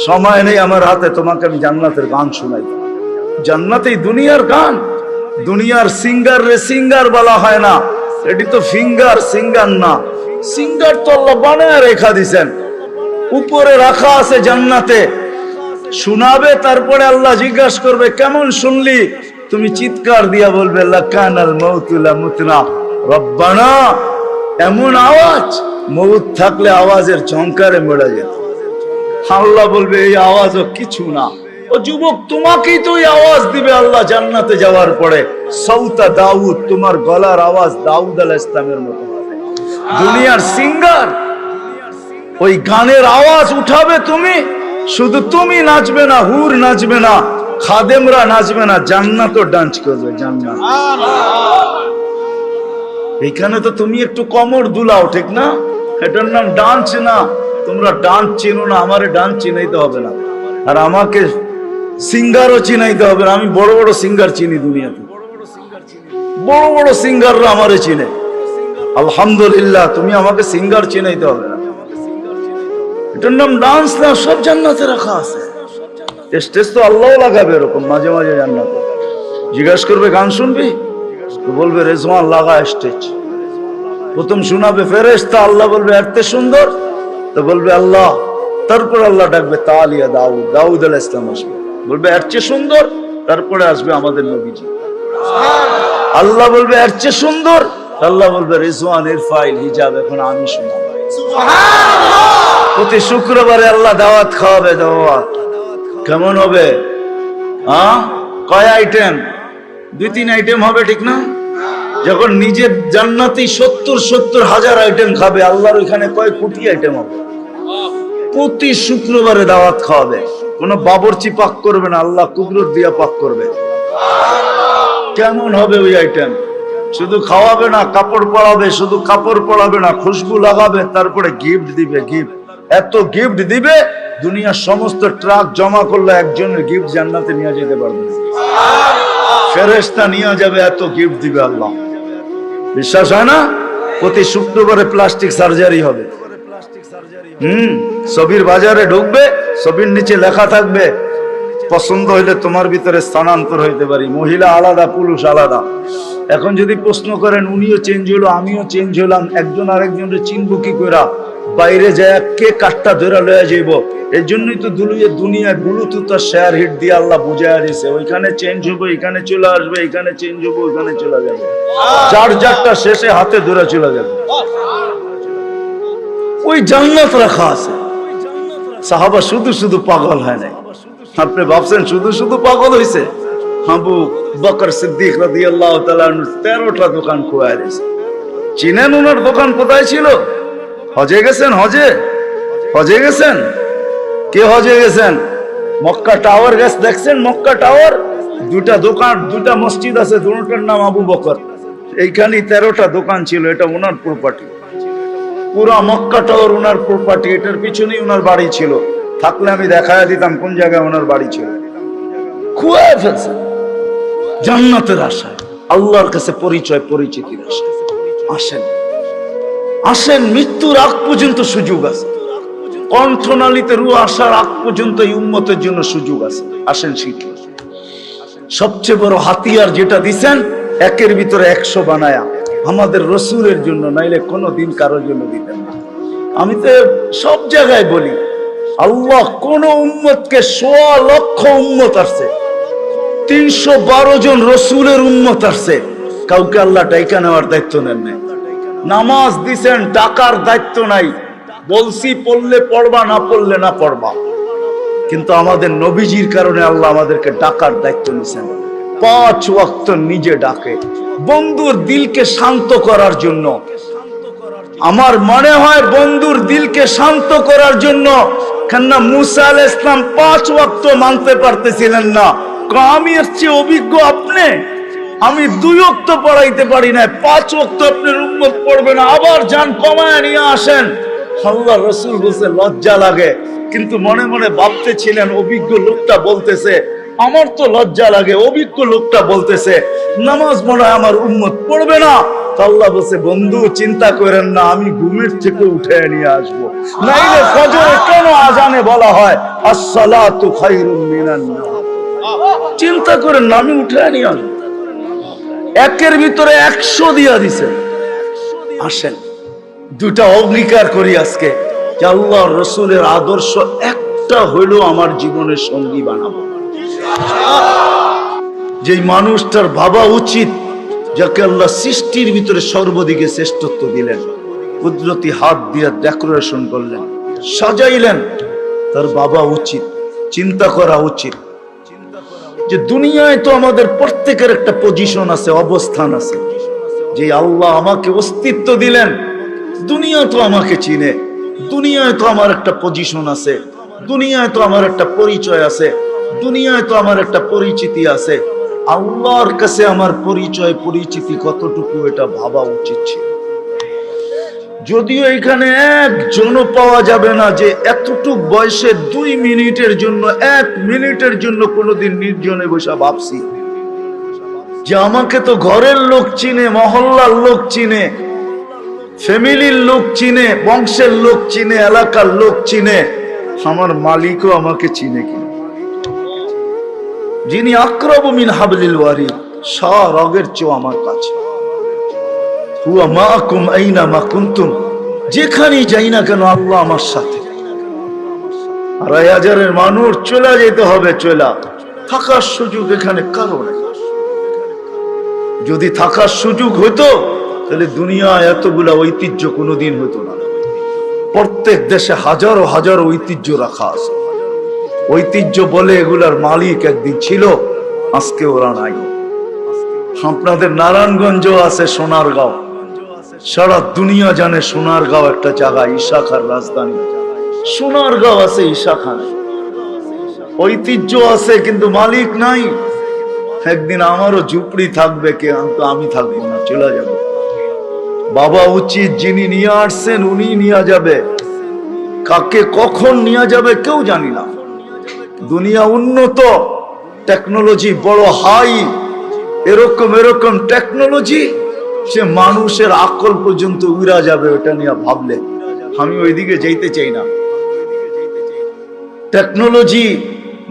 সময় নেই আমার হাতে, তোমাকে আমি জান্নাতের গান শোনাই। জান্নাতেই দুনিয়ার গান। দুনিয়ার সিঙ্গার রে সিঙ্গার বলা হয় না, এটি তো ফিঙ্গার, সিঙ্গার না। সিঙ্গার তো আল্লাহ বানায় রেখা দিছেন, উপরে রাখা আছে জান্নাতে। শোনাবে, তারপরে আল্লাহ জিজ্ঞাসা করবে কেমন শুনলি? তুমি চিৎকার দিয়া বলবে লাকানাল মাউতু লামুতনা রব্বানা। এমন আওয়াজ, মউত থাকলে আওয়াজের ঝংকারে মরে যেত। আল্লাহ বলবে এই আওয়াজও কিছু না। ও যুবক, তোমাকেই তো এই আওয়াজ দিবে আল্লাহ জান্নাতে যাওয়ার পরে। সাউতা দাউদ, তোমার গলার আওয়াজ দাউদ আলাইহিস সালামের মতো। দুনিয়ার সিঙ্গার ওই গানের আওয়াজ উঠাবে তুমি, শুধু তুমি নাচবে না, হুর নাচবে না, খাদেমরা নাচবে না, জান্নাতও ডান্স করবে। জান্নাত এখানে তো তুমি একটু কোমর দুলাও, ঠিক না? এটার নাম ডান্স না। তোমরা ডান্স চিনো না, আমারে ডান্স চিনাইতে হবে না, আর আমাকে সিঙ্গারও চিনাইতে হবে না। আমি বড় বড় সিঙ্গার চিনি দুনিয়াতে, বড় বড় সিঙ্গাররা আমারে চিনে। আলহামদুলিল্লাহ, তুমি আমাকে সিঙ্গার চিনাইতে হবে না। এটার নাম ডান্স না, সব জান্নাতে রাখা আছে। স্টেজ তো আল্লাহ লাগাবে এরকম মাঝে মাঝে জান্নাতে। জিজ্ঞাসা করবে গান শুনবি? তো বলবে রেজওয়ান লাগা স্টেজ। প্রথম শোনাবে ফেরেশতা, আল্লাহ বলবে এত সুন্দর, তো বলবে আল্লাহ। তারপর আল্লাহ ডাকবে তালিয়া দাউদ, দাউদ আলাইহিস সালাম আসবে, বলবে এর চেয়ে সুন্দর। তারপরে আসবে আমাদের নবীজি, আল্লাহ বলবে এর চেয়ে সুন্দর। আল্লাহ বলবে রিজওয়ান ইরফাইল হিজাব, এখন আমি শোনাবো। সুবহানাল্লাহ। প্রতি শুক্রবারে আল্লাহ দাওয়াত খাওয়াবে। দাওয়াত কেমন হবে? কয় আইটেম? 2-3 আইটেম হবে, ঠিক না? যখন নিজের জান্নাতি 70 হাজার আইটেম খাবে, আল্লাহর ওইখানে কয় কোটি আইটেম হবে। প্রতি শুক্রবারে দাওয়াত খাওয়াবে। কোন বাবরচি পাক করবে না, আল্লাহ কুদরত দিয়া পাক করবে। কেমন হবে ওই আইটেম? শুধু খাওয়াবে না, কাপড় পরাবে। শুধু কাপড় পরাবে না, খুশবু লাগাবে, তারপরে গিফট দিবে। গিফট এত গিফট দিবে, দুনিয়ার সমস্ত ট্রাক জমা করলে একজনের গিফট জান্নাতে নিয়ে যেতে পারবে না। ফেরেশতা নিয়ে যাবে, এত গিফট দিবে আল্লাহ। বিশ্বাস হয় না? প্রতি শুক্রবারে প্লাস্টিক সার্জারি হবে। ছবির বাজারে ঢুকবে, ছবির নিচে লেখা থাকবে পছন্দ হইলে তোমার ভিতরে স্থানান্তর হইতে পারি। মহিলা আলাদা, পুরুষ আলাদা। এখন যদি প্রশ্ন করেন উনিও চেঞ্জ হলো, আমিও চেঞ্জ হলাম, একজন আরেকজনের চিনবো কি করে? বাইরে যায় কে কাঠটা ধরে লয়ে যাইব। এই জন্যই তো দুনিয়ায় ব্লুটুথ আর শেয়ার হিট দিয়ে আল্লাহ বুঝাইয়া দিয়েছে, ওইখানে চেঞ্জ হবো, এখানে চলে আসবে, এখানে চেঞ্জ হবো, ওইখানে চলে যাবে। চার চারটা শেষে হাতে ধরে চলে যাবে। ওই জান্নাত রাখা আছে। সাহাবা শুধু শুধু পাগল হয় নাই। আপনি ভাবছেন শুধু শুধু পাগল হয়েছে? আবু বকর সিদ্দিক রাদিয়াল্লাহু তাআলা 13টা দোকান খোয়া দিয়েছে। চিনেন ওনার দোকান কোথায় ছিল? হজে গেছেন? হজে গেছেন? কে হজে গেছেন? মক্কা টাওয়ার গেছে, দেখছেন মক্কা টাওয়ার? 2টা দোকান, 2টা মসজিদ আছে, দুটোর নাম আবু বকর। এইখানে 13টা দোকান ছিল, এটা ওনার প্রপার্টি। পুরা মক্কা টাওয়ার ওনার প্রপার্টি। এটার পিছনেই ওনার বাড়ি ছিল। থাকলে আমি দেখায় দিতাম কোন জায়গায় ওনার বাড়ি ছিল। খুঁয়ে ফেলছে জান্নাতের আশায়, আল্লাহর কাছে পরিচয় পরিচিতির আশায়। আসেন, আসেন, মৃত্যুর আগ পর্যন্ত সুযোগ আছে। কণ্ঠনালীতে রূহ আসার আগ পর্যন্ত এই উম্মতের জন্য সুযোগ আছে। আসেন শিখি। সবচেয়ে বড় হাতিয়ার যেটা দিছেন, 1-এর ভিতরে 100 বানায়া আমাদের রসুলের জন্য, নাইলে কোনোদিন কারোর জন্য দিতেন না। আমি তো সব জায়গায় বলি, আল্লাহ কোন উম্মতকে 1.5 লক্ষ উম্মত আসছে, 312 জন রসুলের উম্মত আসছে, কাউকে আল্লাহ ডাইকা নেওয়ার দায়িত্ব নেন নাই। নামাজ দিছেন, ডাকার দায়িত্ব নাই, বলছি পড়লে পড়বা, না পড়লে না পড়বা। কিন্তু আমাদের নবীজির কারণে আল্লাহ আমাদেরকে ডাকার দায়িত্ব নিছেন। 5 ওয়াক্ত নিজে ডাকে, বন্ধুর দিলকে শান্ত করার জন্য। আমার মনে হয় বন্ধুর দিলকে শান্ত করার জন্য, কেননা মুসা আলাইহিস সালাম 5 ওয়াক্ত মানতে পারতেছিলেন না। আমি এর চেয়ে অভিজ্ঞ আপনি, আমি 2 ওয়াক্ত পড়াইতে পারি না, 5 ওয়াক্ত আপনার উম্মত পড়বে না, আবার যান কমায় নিয়ে আসেন। আল্লাহ রাসূল বলতে লজ্জা লাগে, কিন্তু মনে মনে ভাবতেছিলেন অভিজ্ঞ লোকটা বলতেছে, আমার তো লজ্জা লাগে, অভিজ্ঞ লোকটা বলতেছে নামাজ মনে হয় আমার উম্মত পড়বে না। আল্লাহ বলছে, বন্ধু চিন্তা করেন না, আমি ঘুমের থেকে উঠে নিয়ে আসবো। নাইলে ফজরে কেন আজানে বলা হয় আসসালাতু খায়রুম মিনান নাওম? চিন্তা করেন না, আমি উঠে নিয়ে আসবো। একের ভিতরে 100 দিয়া দিছে। আসেন দুটা অঙ্গীকার করি আজকে, যে আল্লাহর রাসূলের আদর্শ একটা হইলো আমার জীবনের সঙ্গী বানাবো। যেই মানুষটার ভাবা উচিত, যাকে আল্লাহ সৃষ্টির ভিতরে সর্বদিকে শ্রেষ্ঠত্ব দিলেন, কুদরতি হাত দিয়ে ডেকোরেশন করলেন, সাজাইলেন, তার ভাবা উচিত, চিন্তা করা উচিত যে দুনিয়ায় তো আমাদের প্রত্যেকের একটা পজিশন আছে, অবস্থান আছে। যে আল্লাহ আমাকে অস্তিত্ব দিলেন, দুনিয়া তো আমাকে চিনে, দুনিয়ায় তো আমার একটা পজিশন আছে, দুনিয়ায় তো আমার একটা পরিচয় আছে, দুনিয়ায় তো আমার একটা পরিচিতি আছে। আল্লাহর কাছে আমার পরিচয় পরিচিতি কতটুকু, এটা ভাবা উচিত ছিল। যদিও এখানে একজনও পাওয়া যাবে না যে এতটুক বয়সে 2 মিনিটের জন্য, 1 মিনিটের জন্য কোনোদিন নির্জনে বসে ভাবছি যে আমাকে তো ঘরের লোক চিনে, মহল্লার লোক চিনে, ফ্যামিলির লোক চিনে, বংশের লোক চিনে, এলাকার লোক চিনে, আমার মালিকও আমাকে চিনে কিনা। যিনি আকরাবু মিন হাবলিল ওয়ারিদ, রগের চেয়েও আমার কাছে। হুয়া মাআকুম আইনা মা কুনতুম, যেখানেই যাই না কেন আল্লাহ আমার সাথে। 2,500 মানুষ চলে যেতে হবে, চলা থাকার সুযোগ এখানে কারো নেই। যদি থাকার সুযোগ হতো তাহলে দুনিয়া এতগুলা ঐতিহ্য কোনোদিন হতো না। প্রত্যেক দেশে হাজারো হাজারো ঐতিহ্য রাখা আছে। ঐতিহ্য বলে এগুলার মালিক একদিন ছিল, আজকে ওরা নাই। আপনাদের নারায়ণগঞ্জ আছে, সোনারগাঁও, সারা দুনিয়া জানে সোনারগাঁও একটা জায়গা, ঈশা খার রাজধানী। সোনারগাঁও আছে, ঈশা খান, ঐতিহ্য আছে, কিন্তু মালিক নাই। একদিন আমারও ঝুপড়ি থাকবে, কিন্তু আমি থাকবো না, চলে যাবে। বাবা উচিত, যিনি নিয়ে আসছেন উনি নিয়ে যাবে, কাকে কখন নিয়ে যাবে কেউ জানি না। দুনিয়া উন্নত, টেকনোলজি বড় হাই, এরকম এরকম টেকনোলজি, সে মানুষের আকল পর্যন্ত উড়া যাবে ওটা নিয়ে ভাবলে। আমি ওইদিকে যেতে চাই না। টেকনোলজি,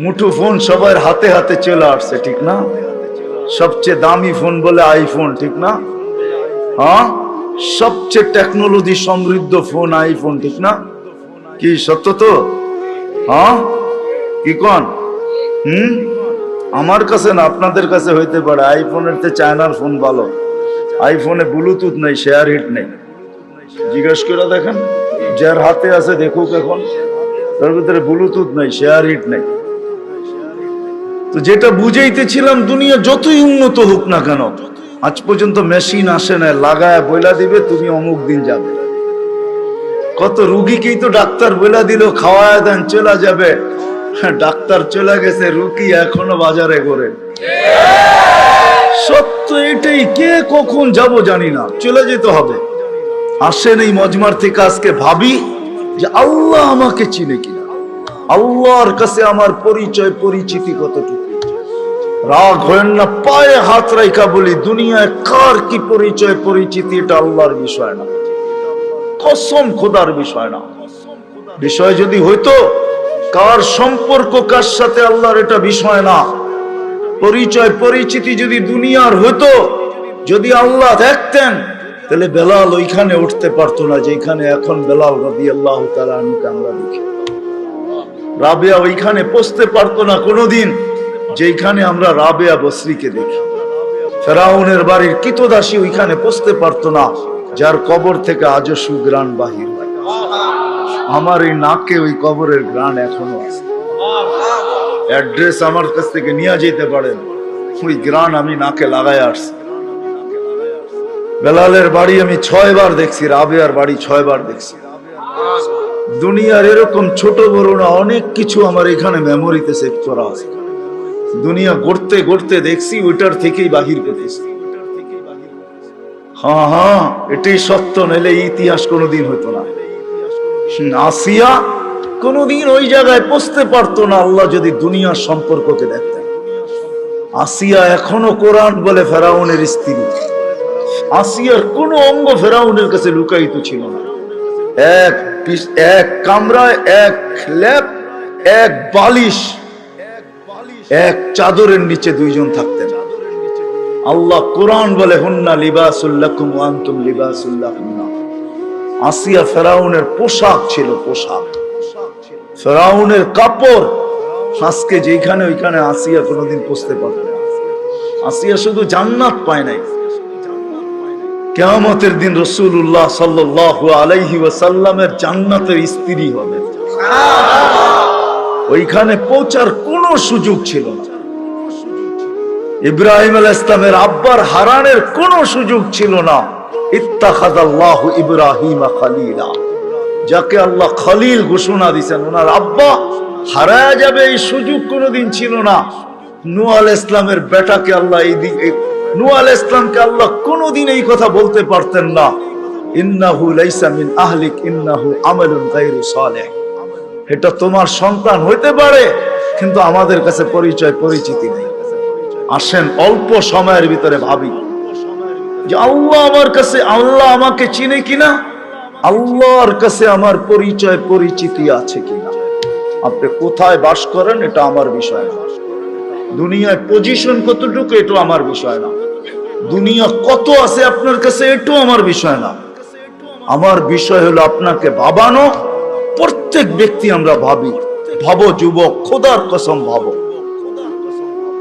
মুঠো ফোন সবার হাতে হাতে চলে আসছে, ঠিক না? সবচেয়ে দামি ফোন বলে আইফোন, ঠিক না? হ্যাঁ, সবচেয়ে টেকনোলজি সমৃদ্ধ ফোন আইফোন, ঠিক না? কি সত্য তো? হ্যাঁ, কি কোন? আমার কাছে না, আপনাদের কাছে হইতে পারে। আইফোনের চেয়ে চায়নার ফোন ভালো। আইফোনে ব্লুটুথ নেই, শেয়ার হিট নেই। জিজ্ঞেস করে দেখেন, যার হাতে আছে দেখুক, এখন তার ভিতরে ব্লুটুথ নেই, শেয়ার হিট নেই। তো যেটা বুঝাইতেছিলাম, দুনিয়া যতই উন্নত হোক না কেন, আজ পর্যন্ত মেশিন আসে না লাগায় বইলা দিবে তুমি অমুক দিন যাবে। কত রুগীকেই তো ডাক্তার বইলা দিল খাওয়ায় দেন, চলে যাবে। ডাক্তার চলে গেছে, রুগী এখনো বাজারে ঘোরে। সত্য এটাই, কে কখন যাব জানি না, চলে যেতে হবে। আসেন এই মজমার থেকে আজকে ভাবি যে আল্লাহ আমাকে চিনে কিনা, আল্লাহর কাছে আমার পরিচয় পরিচিতি কতটুকু। রাগ হয়েন না, পায়ে হাত রাইখা বলি, দুনিয়ায় কার কি পরিচয় পরিচিতি এটা আল্লাহর বিষয় না, কসম খোদার বিষয় না। বিষয় যদি হইতো, কার সম্পর্ক কার সাথে আল্লাহর, এটা বিষয় না। পরিচয় পরিচিতি যদি দুনিয়ার হতো, যদি আল্লাহ দেখতেন, তাহলে বেলাল ওইখানে উঠতে পারতো না যেখানে এখন বেলাল রাদিয়াল্লাহু তাআলা আনহু আমরা দেখি। রাবেয়া ওইখানে পৌঁছতে পারতো না কোনোদিন যেখানে আমরা রাবেয়া বসরিকে দেখি। ফেরাউনের বাড়ির কিতদাসী ওইখানে পৌঁছতে পারতো না যার কবর থেকে আজও সুগ্রাণ বাহির হয়। আমার এই নাকে ওই কবরের গ্রাণ এখনো আছে। অ্যাড্রেস আমার কাছ থেকে নিয়ে যেতে পারেন, ওই গ্রাণ আমি নাকে লাগায় আসছি। বেলালের বাড়ি আমি 6 বার দেখছি, রাবেয়ার বাড়ি 6 বার দেখছি। দুনিয়ার এরকম ছোট বড় না অনেক কিছু আমার এখানে মেমোরিতে সেভ করা আছে। দুনিয়া গড়তে গড়তে দেখছি, ওইটার থেকেই বাহির করতেছি। হ্যাঁ, এটাই সত্য, নাইলে ইতিহাস কোনোদিন হতো না। আসিয়া কোনোদিন ওই জায়গায় পৌঁছতে পারতো না আল্লাহ যদি দুনিয়ার সম্পর্ককে দেখতেন। আসিয়া এখনো কোরআন বলে ফেরাউনের স্ত্রী। আসিয়ার কোন অঙ্গ ফেরাউনের কাছে লুকায়িত ছিল না। এক কামরায়, এক ল্যাপ, এক বালিশ, এক চাদরের নিচে 2 জন থাকতেন। আল্লাহ কোরআন বলে হুন্না লিবাসুল লাকুম ওয়া আনতুম লিবাসুল লাহুন্না। আসিয়া ফেরাউনের পোশাক ছিল, পোশাক ফেরাউনের কাপড়। আজকে যেখানে ওইখানে আসিয়া কোনোদিন পৌঁছতে পারত না। আসিয়া শুধু জান্নাত পায় নাই, কিয়ামতের দিন রাসূলুল্লাহ সাল্লাল্লাহু আলাইহি ওয়াসাল্লামের জান্নাতের স্ত্রী হবে। ওইখানে পৌঁছার কোনো সুযোগ ছিল না। ইব্রাহিম আলাইহিস সালামের আব্বার হারানের কোনো সুযোগ ছিল না। ইত্তাখাযাল্লাহু ইব্রাহিমা খলিলা, যাকে আল্লাহ খলিল ঘোষণা দিয়েছেন, ওনার আব্বা হারায়া যাবে এই সুযোগ কোনোদিন ছিল না। নূহ আলাইহিস সালামের বেটাকে আল্লাহ নূহ আলাইহিস সালামকে আল্লাহ কোনোদিন এই কথা বলতে পারতেন না, ইন্নাহু লাইসা মিন আহলিক ইন্নাহু আমালুন গায়রু সালিহ। এটা তোমার সন্তান হইতে পারে, কিন্তু আমাদের কাছে পরিচিতি নেই। আসেন অল্প সময়ের ভিতরে ভাবি যে আল্লাহ আমার কাছে, আল্লাহ আমাকে চিনে কিনা, আল্লাহর কাছে আমার পরিচিতি আছে কিনা। আপনি কোথায় বাস করেন এটা আমার বিষয় না, দুনিয়ায় পজিশন কতটুকু এটা আমার বিষয় না, দুনিয়া কত আছে আপনার কাছে এটাও আমার বিষয় না। আমার বিষয় হলো আপনাকে ভাবানো। প্রত্যেক ব্যক্তি আমরা ভাবো যুবক, খোদার কসম ভাবো।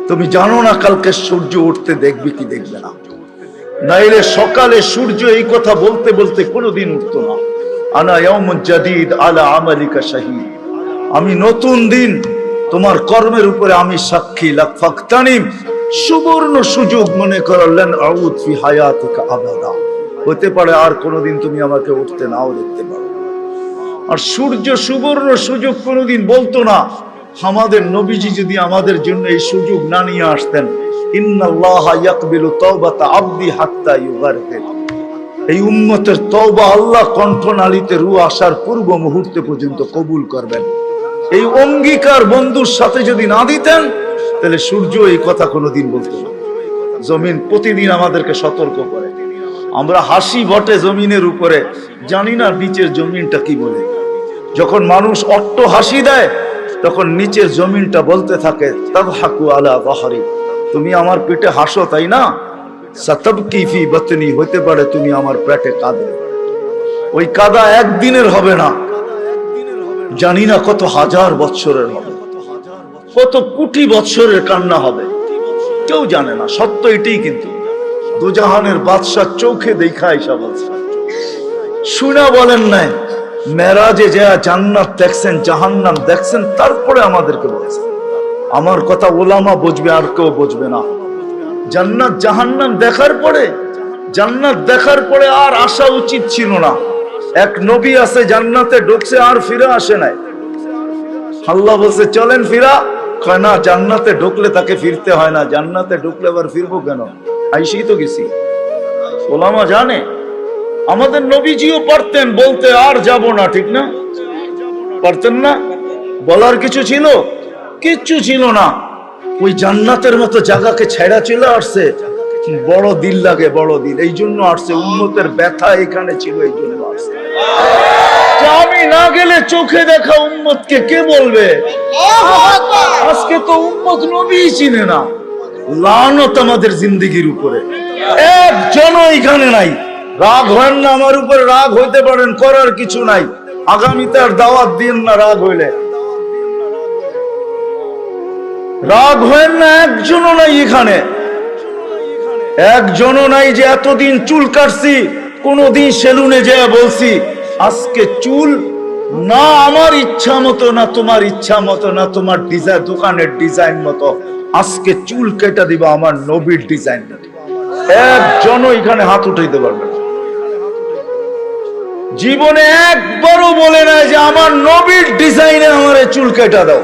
তুমি জানো না কালকে সূর্য উঠতে দেখবি কি দেখবে না। নাইলে সকালে সূর্য এই কথা বলতে বলতে কোনোদিন উঠতো না, আনা ইয়াউমুন জাদীদ আলা আমালিকা শাহীদ। আমি নতুন দিন, তোমার কর্মের উপরে আমি সাক্ষী। লাফাকতানিম, সুবর্ণ সুযোগ মনে করলেন, আউদ ফি হায়াতিকা আবাদা। হতে পারে আর কোনোদিন তুমি আমাকে উঠতে নাও দেখতে পারো। আর সূর্য সুবর্ণ সুযোগ কোনোদিন বলতো না। আমাদের নবীজি যদি আমাদের জন্য এই সুযোগ না নিয়ে আসতেন, ইন্নাল্লাহা ইয়াকবিলু তাওবাতা আবদি হাত্তা ইউগারহির, এই উম্মতের তওবা আল্লাহ কণ্ঠনালীতে রূহ আসার পূর্ব মুহূর্তে পর্যন্ত কবুল করবেন। এই অঙ্গীকার বন্ধুর সাথে যদি না দিতেন, তাহলে সূর্য এই কথা কোনোদিন বলতো না। জমিন প্রতিদিন আমাদেরকে সতর্ক করে। আমরা হাসি বটে জমিনের উপরে, জানি না নিচের জমিনটা কি বলে। যখন মানুষ অট্ট হাসি দেয়, তখন নিচের জমিনটা বলতে থাকে, তাদহাকু আলা যাহরি, তুমি আমার পেটে হাসো তাই না, সাতাবকি ফি বাতনি, হতে পারে তুমি আমার পেটে কাঁদো। ওই কাদা একদিনের হবে না, জানি না কত হাজার বৎসরের হবে, কত কোটি বৎসরের কান্না হবে, কেউ জানে না। সত্য এটাই, কিন্তু দুজাহানের বাদশাহ চোখে দেখা এসা বলছে, শুনা বলেন নাই, মেরাজে যা জান্নাত দেখছেন, জাহান্নাম দেখছেন, তারপরে আমাদেরকে বলছে। আমার কথা ওলামা বুঝবে, আর কেউ বুঝবে না। জান্নাত জাহান্নাম দেখার পরে, জান্নাত দেখার পরে আর আসা উচিত ছিল না। এক নবী আছে জান্নাতে ঢুকছে, আর ফিরে আসে নাই। আল্লাহ বলছে চলেন ফিরা, কয় না, জান্নাতে ঢুকলে তাকে ফিরতে হয় না। জান্নাতে ঢুকলে আবার ফিরবো কেন, আইসি তো গেছি। ওলামা জানে, আমাদের নবীজিও পারতেন বলতে আর যাব না, ঠিক না? পারতেন না? বলার কিছু ছিল? কিচ্ছু ছিল না। ওই জান্নাতের মতো জায়গাকে ছেড়া চলে আসছে। বড় দিল লাগে, বড় দিল, এই জন্য আসছে। উম্মতের ব্যথা এখানে ছিল, এই জন্য আসছে। আমি না গেলে চোখে দেখা উম্মতকে কে বলবে? আজকে তো উম্মত নবী চিনে না। লানত আমাদের জিন্দেগির উপরে, একজনও এখানে নাই। রাগ হয় না আমার উপরে, রাগ হইতে পারেন, করার কিছু নাই। আগামীতে আর দাওয়াত দিন না রাগ হইলে। রাগ হয় না, একজনও নাই এখানে, একজনও নাই যে এতদিন চুল কাটছি কোনদিন সেলুনে যেয়ে বলছি আজকে চুল না আমার ইচ্ছা মতো, না তোমার ইচ্ছা মতো, না তোমার ডিজাইন দোকানের ডিজাইন মতো, আজকে চুল কেটে দিবা আমার নবীর ডিজাইন। একজনও এখানে হাত উঠাইতে পারবে না। জীবনে একবারও বলে নাই যে আমার নবীর ডিজাইনে আমার চুল কেটে দাও।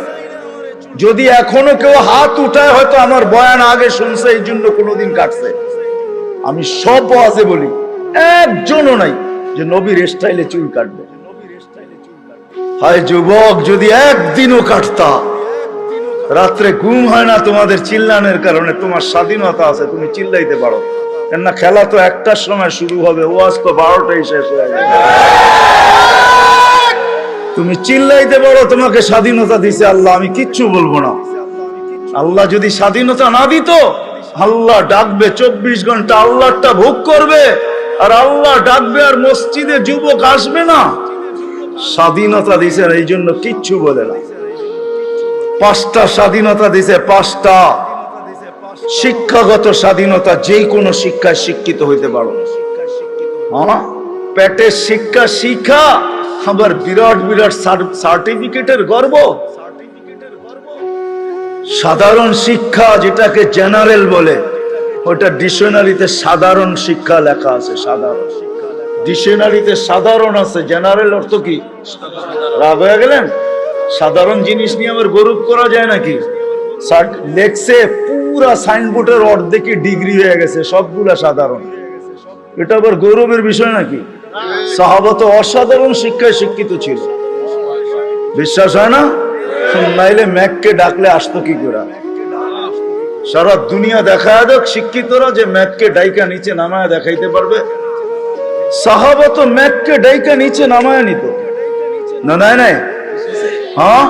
যদি এখনো কেউ হাত উঠায় হয়তো আমার বয়ান আগে শুনছে এই জন্য কোনোদিন কাটছে। আমি সব ওয়াজে বলি একজনও নাই যে নবীর স্টাইলে চুল কাটবে। হায় যুবক, যদি একদিনও কাটতা। রাত্রে ঘুম হয় না তোমাদের চিল্লানোর কারণে। তোমার স্বাধীনতা আছে, তুমি চিল্লাইতে পারো, কেননা খেলা তো একটার সময় শুরু হবে, ওয়াজ তো 12টায় শেষ হয়ে যাবে। তুমি চিল্লাইতে পারো, তোমাকে স্বাধীনতা দিছে আল্লাহ, আমি কিচ্ছু বলবো না। আল্লাহ যদি স্বাধীনতা না দিত, আল্লাহ ডাকবে 24 ঘন্টা আল্লাহটা ভোগ করবে, আর আল্লাহ ডাকবে আর মসজিদে যুবক আসবে না। স্বাধীনতা দিছে, এই জন্য কিচ্ছু বলে না। 5টা স্বাধীনতা দিছে, 5টা শিক্ষাগত স্বাধীনতা। যে কোনো শিক্ষায় শিক্ষিত হইতে পারো। পেটের শিক্ষা শিক্ষা, আবার বিরাট বিরাট সার্টিফিকেটের গর্ব। সাধারণ শিক্ষা যেটাকে জেনারেল বলে, ওটা ডিকশনারিতে সাধারণ শিক্ষা লেখা আছে। সাধারণ ডিকশনারিতে সাধারণ আছে, জেনারেল অর্থ কি? রাগ হয়ে গেলেন? সাধারণ জিনিস নিয়ে আবার গৌরব করা যায় নাকি? লেখছে পুরা সাইনবোর্ডের অর্ধেকই ডিগ্রি হয়ে গেছে, সবগুলা সাধারণ। এটা আবার গৌরবের বিষয় নাকি? সাহাবা তো অসাধারণ শিক্ষায় শিক্ষিত ছিল। বিশ্বাস হয় না? নাইলে ম্যাককে ডাকলে আসতো কি করে? সারা দুনিয়া দেখায় দেখ শিক্ষিতরা যে ম্যাককে ডাইকা নিচে নামায় দেখাইতে পারবে। সাহাবা তো ম্যাককে ডাইকা নিচে নামায় নিত না। নাই নাই, হ্যাঁ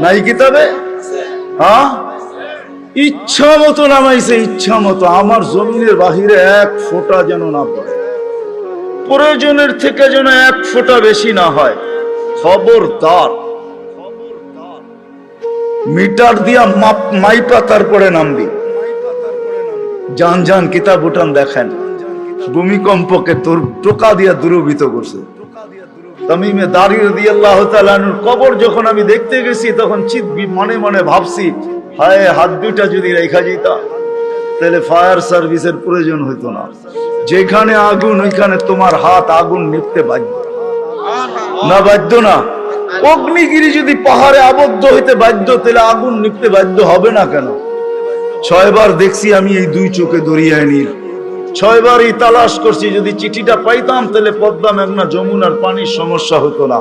নাই কিতাবে, হ্যাঁ ইচ্ছা মতো নামাইছে, ইচ্ছা মতো। আমার জমিনের বাহিরে 1 ফোঁটা যেন না পড়ে, প্রয়োজনের থেকে যেন 1 ফোঁটা বেশি না হয়। খবরদার, মিটার দিয়া মাইপা তারপরে নামবি। জান জান কিতাব উঠান দেখেন, ভূমিকম্পকে তোর টোকা দিয়া দূরভূত করছে। তামিমে দারি রাদিয়াল্লাহু তাআলা আনহুর কবর যখন আমি দেখতে গেছি, তখন মনে মনে ভাবছি, হায় হাত দুইটা যদি রেখা যেতাম তাহলে ফায়ার সার্ভিসের প্রয়োজন হইতো না। যেখানে আগুন ওইখানে তোমার হাত আগুন নিভতে বাধ্য না? বাধ্য না? অগ্নিগিরি যদি পাহাড়ে আবদ্ধ হইতে বাধ্য, তাহলে আগুন নিভতে বাধ্য হবে না কেন? 6 বার দেখছি আমি এই 2 চোখে দরিয়ায় নীল। 6 বারই তালাশ করছি, যদি চিঠিটা পাইতাম তাহলে পদ্মা, মেঘনা, যমুনার পানির সমস্যা হতো না।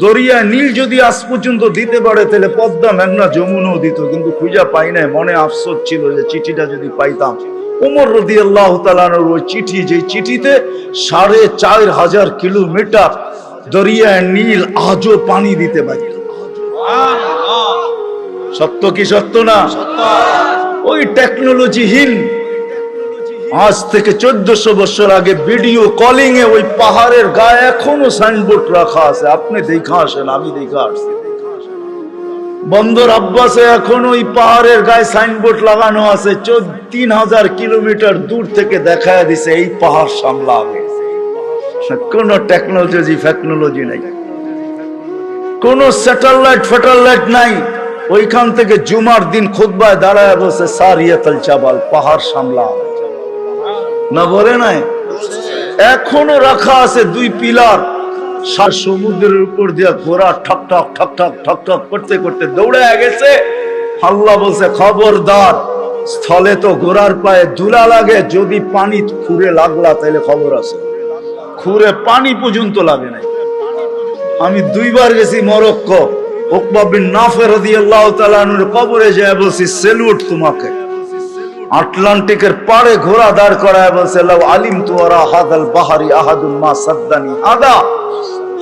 দরিয়ায় নীল যদি আজ পর্যন্ত দিতে পারে, তাহলে পদ্মা, মেঘনা, যমুনাও দিত, কিন্তু খুঁজা পাই নাই। মনে আফসোস ছিল যে চিঠিটা যদি পাইতাম। ওমর রাদিয়াল্লাহু তাআলা আনহুর ওই চিঠি, যে চিঠিতে 4500 কিলোমিটার দরিয়ায় নীল আজও পানি দিতে বাধ্য। সত্য কি সত্য না? ওই টেকনোলজিহীন আজ থেকে 1400 বছর আগে ভিডিও কলিং এ ওই পাহাড়ের গায়ে এখনো সাইনবোর্ড রাখা আছে। আপনি দেখা আসেন, আমি দেখা আসছি। বন্দর আব্বাসে এখন ওই পাহাড়ের গায়ে সাইনবোর্ড লাগানো আছে। 3000 কিলোমিটার দূর থেকে দেখায় দিছে এই পাহাড় সামলাবে। কোন টেকনোলজি নাই, কোন স্যাটেলাইট নাই। ওইখান থেকে জুমার দিন খুতবায় দাঁড়ায় বসে সারিয়াতুল জাবাল, পাহাড় সামলা না বলে নাই? এখনো রাখা আছে 2 পিলার। সমুদ্রের উপর দিয়া ঘোড়া ঠক ঠক ঠক ঠক ঠক ঠক করতে করতে দৌড়ে গেছে। আল্লাহ বলছে, খবরদার, স্থলে তো ঘোড়ার পায়ে ধুলা লাগে, যদি পানি খুঁড়ে লাগলা তাহলে খবর আছে। খুঁড়ে পানি পর্যন্ত লাগে নাই। আমি 2 বার গেছি মরক্কো। উকবা বিন নাফে রাদিয়াল্লাহু তাআলা আনহুর কবরে যায় বলছি, সেলুট তোমাকে। আটলান্টিকের পাড়ে ঘোড়া দাঁড় করায় বলছে, লাউ আলিমতু ওয়ারা হাদাল বাহরি আহাদুন মা সাদ্দানি আদা।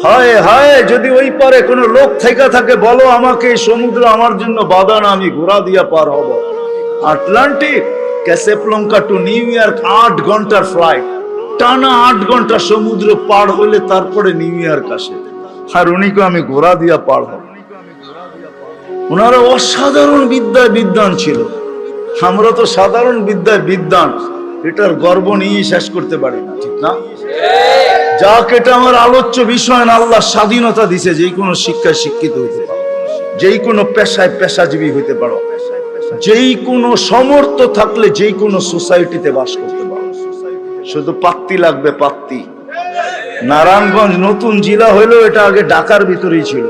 হায় হায়, যদি ওই পারে কোনো লোক থেকে থাকে বলো আমাকে, এই সমুদ্র আমার জন্য বাধা না, আমি ঘোড়া দিয়া পার হব। Atlantic, Casablanca two new York 8 ঘন্টার ফ্লাইট, টানা 8 ঘন্টা সমুদ্র পার হইলে তারপরে নিউ ইয়র্ক আসে। আর উনিকে আমি ঘোড়া দিয়া পার হব। ওনারা অসাধারণ বিদ্যায় বিদ্বান ছিল। আমরা তো সাধারণ বিদ্যায় বিদ্বান, এটার গর্ব নিয়ে শেষ করতে পারি না, ঠিক না? যাক, এটা আমার আলোচ্য বিষয় না। আল্লাহ স্বাধীনতা দিছে, যেই কোনো শিক্ষায় শিক্ষিত হইতে পারো, যেই কোনো পেশায় পেশাজীবী হইতে পারো, যেই কোনো সমর্থ থাকলে যেই কোনো সোসাইটিতে বাস করতে পারো। শুধু পাত্তি লাগবে, পাত্তি। নারায়ণগঞ্জ নতুন জেলা হইলো, এটা আগে ঢাকার ভিতরেই ছিল।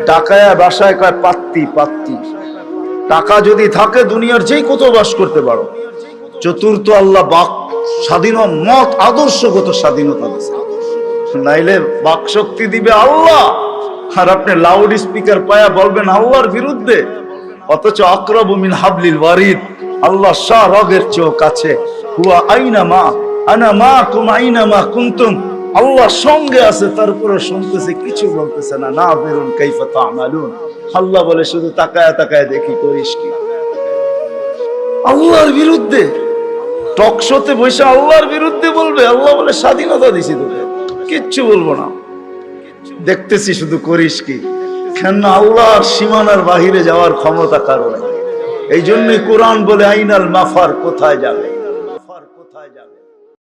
ঢাকায় বাসায় কয় পাত্তি, পাত্তি। টাকা যদি থাকে দুনিয়ার যেই কোথাও বাস করতে পারো। চতুর্থ, আল্লাহ বাক স্বাধীন মত আদর্শগত স্বাধীনতা দিছে, নাইলে বাক শক্তি দিবে আল্লাহ, আর আপনি লাউড স্পিকার পায়া বলবেন আল্লাহর বিরুদ্ধে, অথচ আকরাবু মিন হাবলিল ওয়ারিদ, আল্লাহ শাহ রগের চেয়েও কাছে। হুয়া আইনা মা আনা মাকুম আইনা মা কুনতুম, আল্লাহ সঙ্গে আছে, তারপরে শুনতেছে, কিছু বলতেছে না। না বেরুন কাইফা তা'মালুন, আল্লাহ বলে শুধু তাকায় তাকায় দেখি করিস কি। আল্লাহর বিরুদ্ধে টক শোতে বসে আল্লাহর বিরুদ্ধে বলবে, আল্লাহ বলে স্বাধীনতা দিছি তোকে, কিচ্ছু বলবো না, দেখতেছি শুধু করিস কি। কেন? আল্লাহর সীমানার বাহিরে যাওয়ার ক্ষমতা কারণে। এই জন্যই কোরআন বলে আইনাল মাফার, কোথায় যাবে।